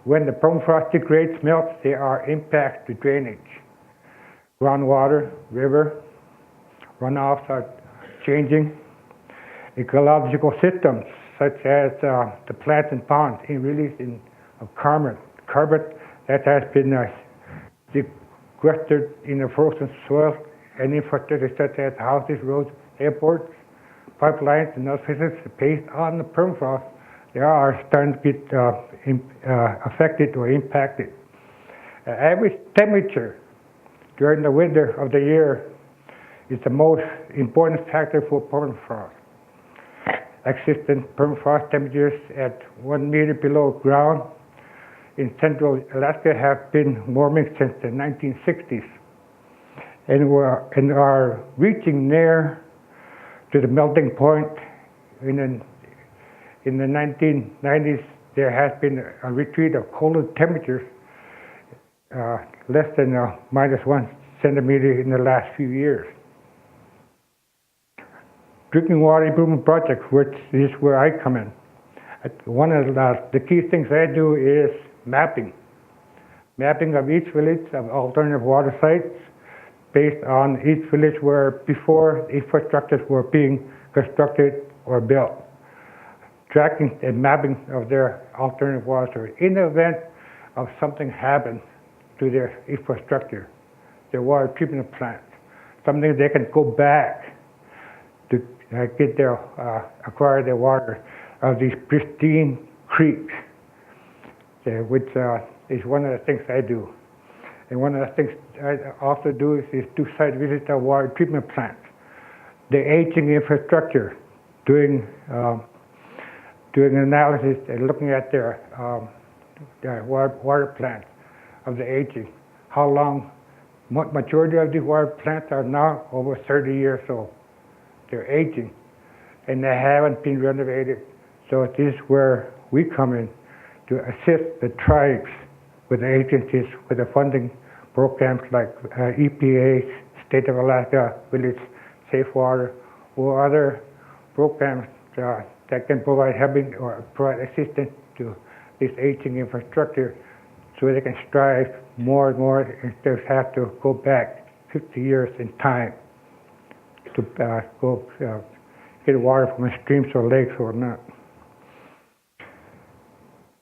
When the permafrost degrades, melts, there are impacts to drainage. Groundwater, river, runoffs are changing. Ecological systems, such as the plants and ponds, in release of carbon that has been sequestered in the frozen soil and infrastructure such as houses, roads, airports, pipelines, and those places based on the permafrost, they are starting to get affected or impacted. Average temperature during the winter of the year is the most important factor for permafrost. Existing permafrost temperatures at 1 meter below ground in central Alaska have been warming since the 1960s, and are reaching near to the melting point. In the 1990s, there has been a retreat of colder temperatures, less than -1 centimeter in the last few years. Drinking water improvement project, which is where I come in. One of the key things I do is mapping of each village of alternative water sites based on each village where before infrastructures were being constructed or built. Tracking and mapping of their alternative water source. In the event of something happens to their infrastructure, their water treatment plants, something they can go back to acquire their water of these pristine creeks, which is one of the things I do. And one of the things I also do is do site visits of water treatment plants, the aging infrastructure, doing analysis and looking at their water plants of the aging. How long, majority of these water plants are now over 30 years old. They're aging, and they haven't been renovated. So this is where we come in to assist the tribes with the agencies with the funding programs like EPA, State of Alaska Village Safe Water, or other programs that can provide helping or provide assistance to this aging infrastructure so they can strive more and more instead of have to go back 50 years in time to go get water from streams or lakes or not.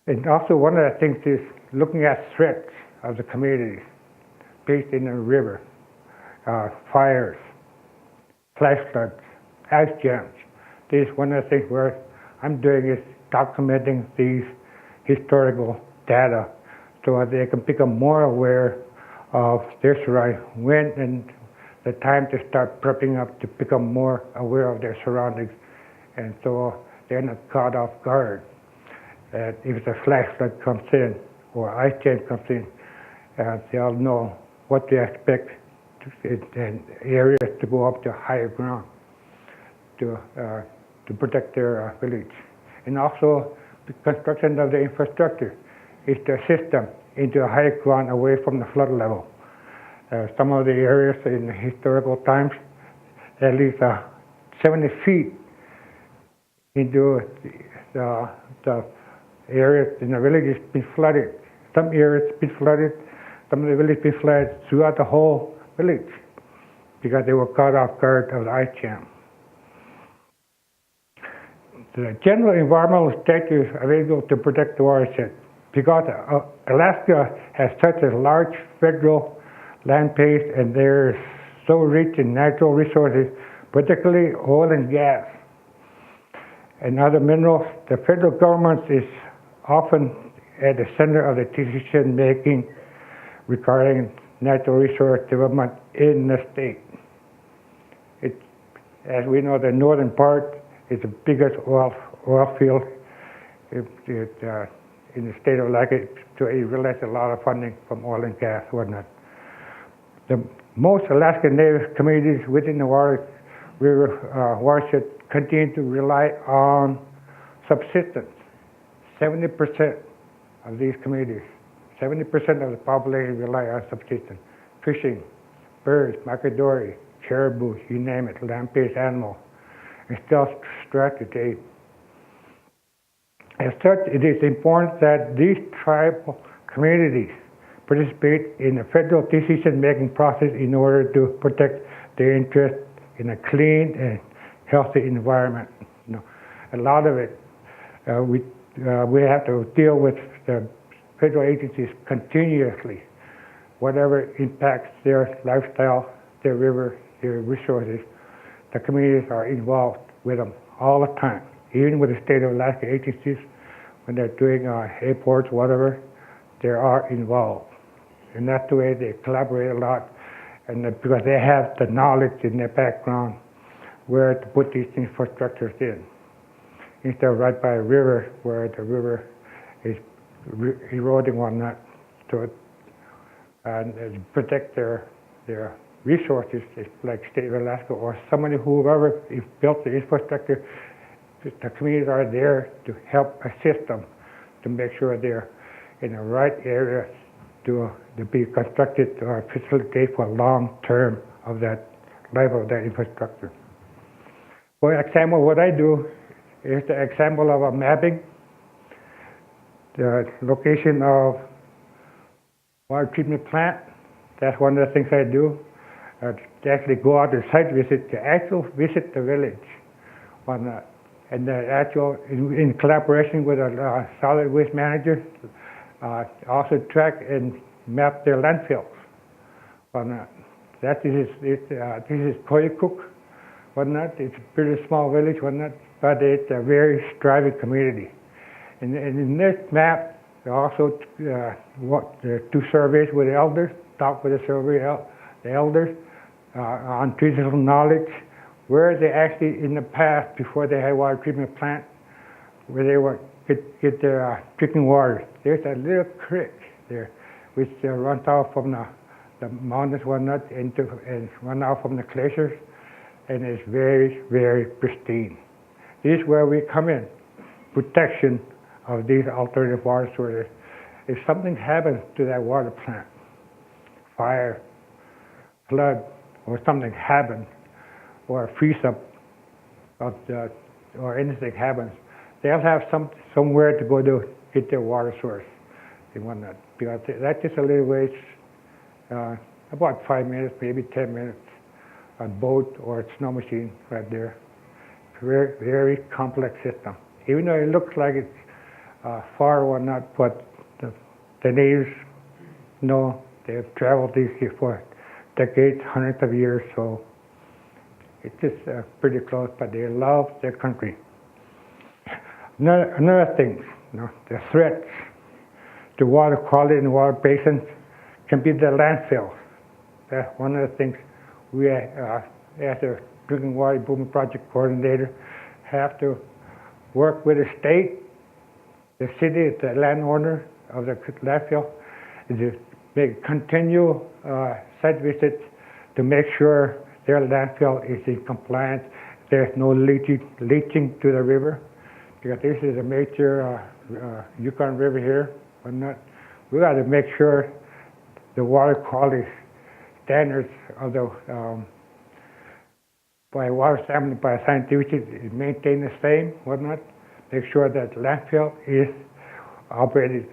And also one of the things is looking at threats of the communities based in the river, fires, flash floods, ice jams. This is one of the things where I'm doing is documenting these historical data so that they can become more aware of their surroundings, when and the time to start prepping up to become more aware of their surroundings, and so they're not caught off guard. That if the flash flood comes in or ice jam comes in, they'll know what to expect in areas to go up to higher ground to protect their village. And also the construction of the infrastructure is to assist them into a higher ground away from the flood level. Some of the areas in historical times, at least 70 feet into the areas in the village has been flooded. Some areas have been flooded, some of the village been flooded throughout the whole village because they were caught off guard of the ice jam. The general environmental statute is available to protect the watershed because Alaska has such a large federal land base and they're so rich in natural resources, particularly oil and gas and other minerals. The federal government is often at the center of the decision making regarding natural resource development in the state. As we know, the northern part is the biggest oil field in the state of Alaska, so it realized a lot of funding from oil and gas, whatnot. The most Alaska Native communities within the river watershed continue to rely on subsistence. 70% of these communities, 70% of the population rely on subsistence. Fishing, birds, migratory, caribou, you name it, land-based animal. And still strive to date. As such, it is important that these tribal communities participate in the federal decision-making process in order to protect their interest in a clean and healthy environment. You know, a lot of it, we have to deal with the federal agencies continuously. Whatever impacts their lifestyle, their river, their resources, the communities are involved with them all the time. Even with the state of Alaska agencies, when they're doing airports, whatever, they are involved. And that's the way they collaborate a lot, and because they have the knowledge in their background where to put these infrastructures in. Instead of right by a river where the river is eroding one nut to protect their resources, like state of Alaska or somebody whoever built the infrastructure. The communities are there to help assist them to make sure they're in the right areas to be constructed or facilitate for long term of that life of that infrastructure. For example, what I do is the example of a mapping the location of water treatment plant. That's one of the things I do. To actually go out to site visit, to actually visit the village and the actual, in collaboration with a solid waste manager, also track and map their landfills. This is Koyukuk, whatnot. It's a pretty small village, whatnot, but it's a very thriving community. And in this map, also two surveys with the elders, talk with the elders on traditional knowledge, where they actually in the past, before they had water treatment plant, where they would get their drinking water. There's a little creek there, which runs out from the mountains, whatnot, and run out from the glaciers, and it's very, very pristine. This is where we come in, protection of these alternative water sources. If something happens to that water plant, fire, flood, or something happens, or a freeze up or anything happens, they'll have somewhere to go to get their water source. and whatnot. Because that's just a little ways, about 5 minutes, maybe 10 minutes, a boat or a snow machine right there. Very, very complex system. Even though it looks like it's far or whatnot, but the natives know they've traveled these here for decades, hundreds of years, so it's just pretty close, but they love their country. Another thing, the threats to water quality in the water basins can be the landfills. That's one of the things we, as a Drinking Water Improvement Project coordinator, have to work with the state, the city, the landowner of the landfill, to make continual site visits to make sure their landfill is in compliance. There's no leaching to the river, because this is a major Yukon River here. We got to make sure the water quality standards of the by water sampling by scientific is maintained the same, whatnot. Make sure that landfill is operated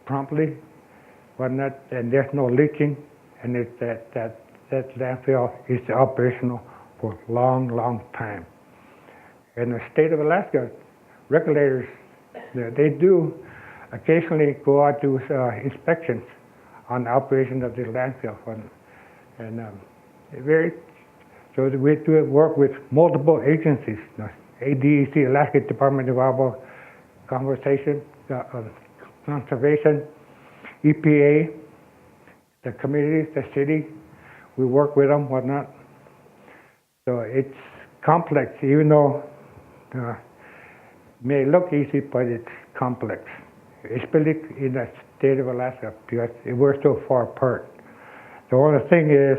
promptly, whatnot, and there's no leaching, and that landfill is operational for a long, long time. In the state of Alaska, regulators, they do occasionally go out to inspections on the operation of the landfill, and so we do work with multiple agencies, ADEC, Alaska Department of Conservation, EPA, the communities, the city. We work with them, whatnot. So it's complex, even though it may look easy, but it's complex, especially in the state of Alaska, because we're so far apart. The only thing is,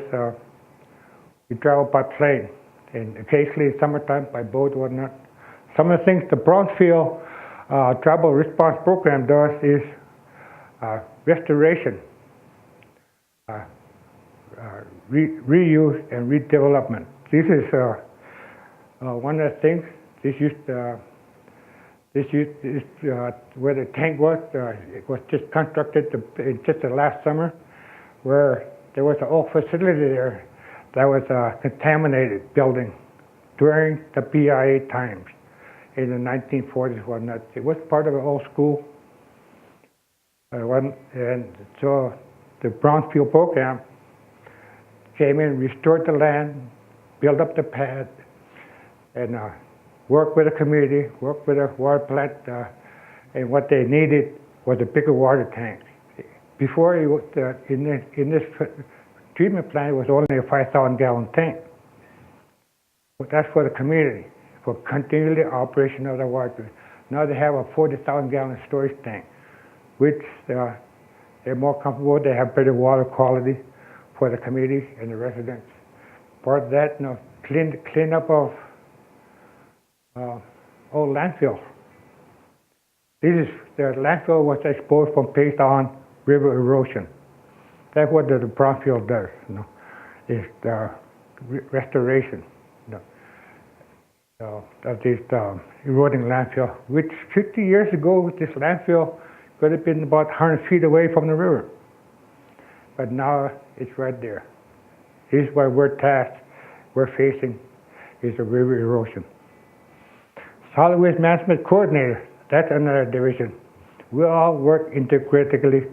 we travel by plane, and occasionally in summertime by boat or whatnot. Some of the things the Brownsfield Travel Response Program does is restoration, reuse, and redevelopment. This is one of the things. This used where the tank was. It was just constructed just the last summer, where there was an old facility there that was a contaminated building during the PIA times in the 1940s, whatnot. It was part of an old school, and so the Brownsfield program came in, restored the land, built up the pad, and worked with the community, worked with a water plant, and what they needed was a bigger water tank. Before, in this treatment plant, it was only a 5,000-gallon tank. But that's for the community, for continually operation of the water. Now they have a 40,000-gallon storage tank, which they're more comfortable. They have better water quality for the community and the residents. Part of that, clean up of old landfill. The landfill was exposed from based on river erosion. That's what the Brownsfield does, is the restoration of this eroding landfill, which 50 years ago, this landfill could have been about 100 feet away from the river. But now it's right there. This is what we're facing, is the river erosion. Solid Waste Management Coordinator, that's another division. We all work integratively,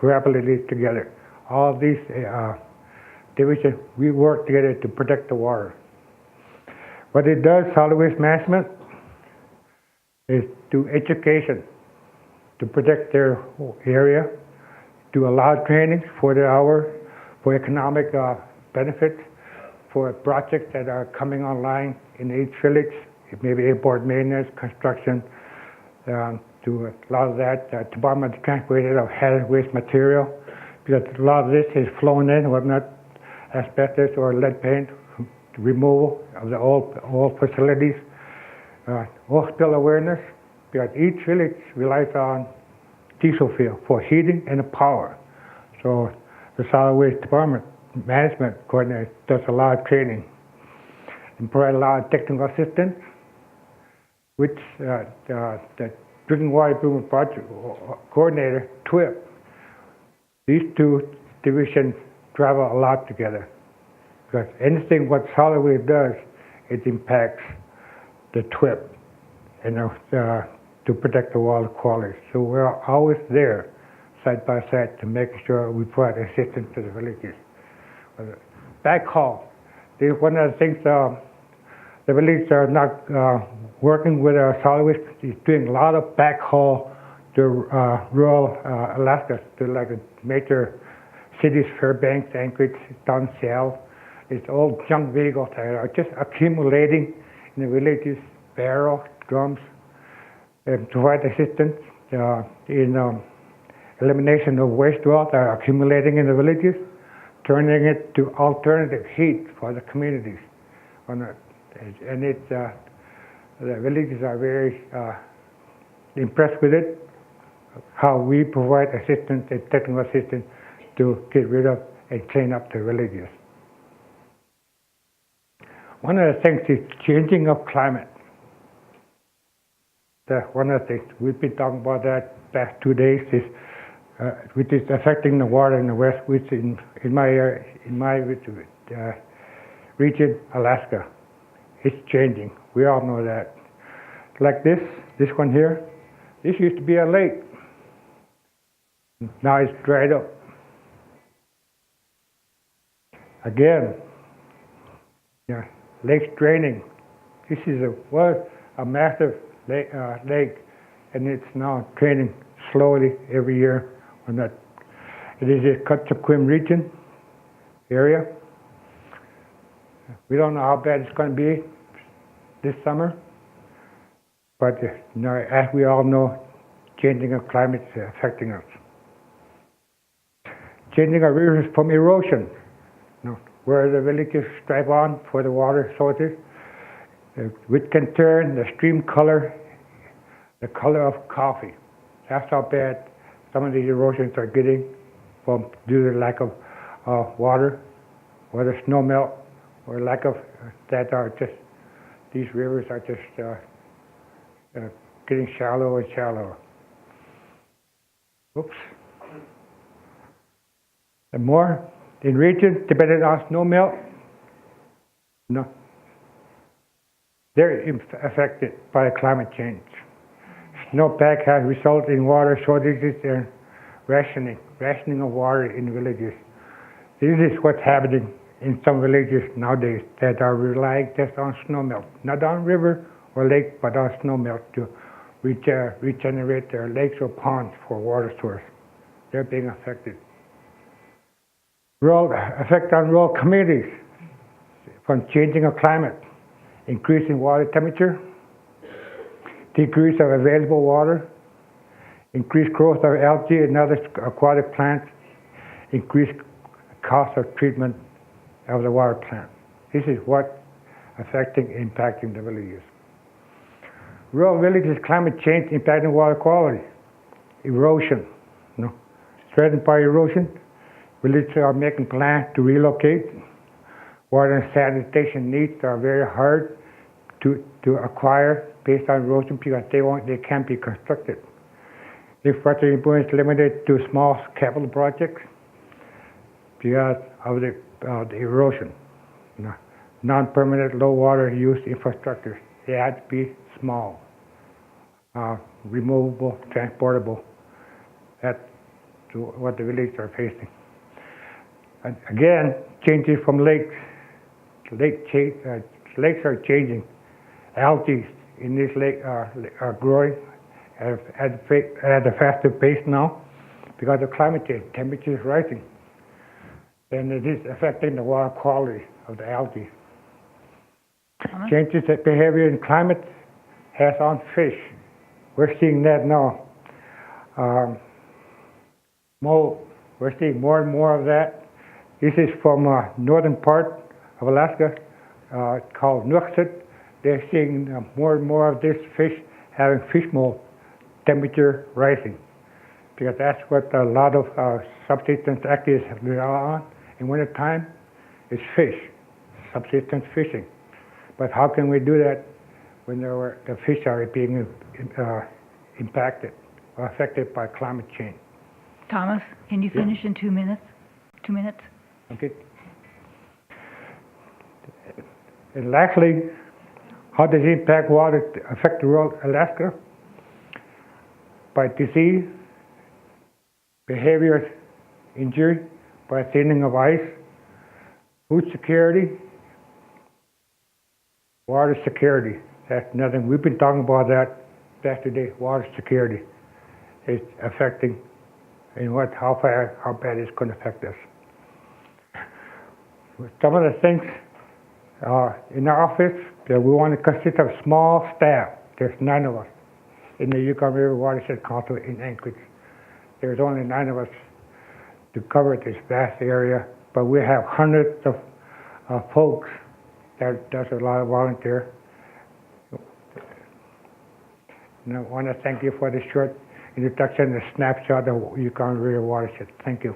collaboratively together. All these divisions, we work together to protect the water. What it does, solid waste management, is do education to protect their area, do allow trainings for economic benefits, for projects that are coming online in each village. It may be airport maintenance, construction, to a lot of that. Department of Transportation of hazardous waste material, because a lot of this is flown in, whatnot, asbestos or lead paint, removal of the old facilities, oil spill awareness, because each village relies on diesel fuel for heating and power. So the Solid Waste Department Management Coordinator does a lot of training and provide a lot of technical assistance, which the Drinking Water Improvement Project Coordinator, TWIP. These two divisions travel a lot together because anything what solid waste does, it impacts the TWIP and to protect the water quality. So we're always there, side by side, to make sure we provide assistance to the villages. Backhaul. One of the things the villages are not working with our solid waste is doing a lot of backhaul to rural Alaska, to like the major cities, Fairbanks, Anchorage, down Seattle. It's old junk vehicles that are just accumulating in the villages, barrels, drums, and provide assistance in elimination of waste oil that are accumulating in the villages, turning it to alternative heat for the communities. And it's, the villages are very impressed with it, how we provide assistance and technical assistance to get rid of and clean up the villages. One of the things is changing of climate. One of the things we've been talking about that past 2 days is which is affecting the water in the west, which in my region, Alaska, it's changing. We all know that. Like this one here, this used to be a lake. Now it's dried up. Again, lake's draining. This was a massive lake, and it's now draining slowly every year. It is a Kutchikwim region area. We don't know how bad it's going to be this summer, but as we all know, changing of climate is affecting us. Changing of rivers from erosion, where the villages strive on for the water sources, which can turn the stream color the color of coffee. That's how bad some of these erosions are getting due to the lack of water, or the snow melt, or lack of these rivers are just getting shallower and shallower. Oops. And more in regions dependent on snow melt, they're affected by climate change. Snowpack has resulted in water shortages and rationing of water in villages. This is what's happening in some villages nowadays that are relying just on snowmelt, not on river or lake, but on snowmelt to regenerate their lakes or ponds for water source. They're being affected. Effect on rural communities from changing of climate, increasing water temperature, decrease of available water, increased growth of algae and other aquatic plants, increased cost of treatment of the water plant. This is what impacting the villages. Rural villages, climate change impacting water quality, erosion, threatened by erosion. Villages are making plans to relocate. Water and sanitation needs are very hard to acquire based on erosion because they can't be constructed. Infrastructure improvement is limited to small capital projects because of the erosion. Non-permanent low water use infrastructure. They have to be small, removable, transportable. That's what the villages are facing. And again, changes from lakes. Lakes are changing. Algae in this lake are growing at a faster pace now because of climate change. Temperature is rising, and it is affecting the water quality of the algae. Changes in behavior in climate has on fish. We're seeing that now. We're seeing more and more of that. This is from northern part of Alaska, called Nuxit. They're seeing more and more of this fish having fish mold, temperature rising, because that's what a lot of subsistence activities rely on in wintertime is fish, subsistence fishing. But how can we do that when the fish are being impacted or affected by climate change. Thomas, can you finish in 2 minutes? 2 minutes? Okay. And lastly, how does impact water affect the rural Alaska? By disease, behavior injury, by thinning of ice, food security, water security. That's nothing. We've been talking about that yesterday. Water security is affecting, and how bad it's going to affect us. Some of the things in our office that we want to consist of small staff. There's 9 of us in the Yukon River Watershed Council in Anchorage. There's only 9 of us to cover this vast area, but we have hundreds of folks that does a lot of volunteer. And I want to thank you for the short introduction and snapshot of Yukon River Watershed. Thank you.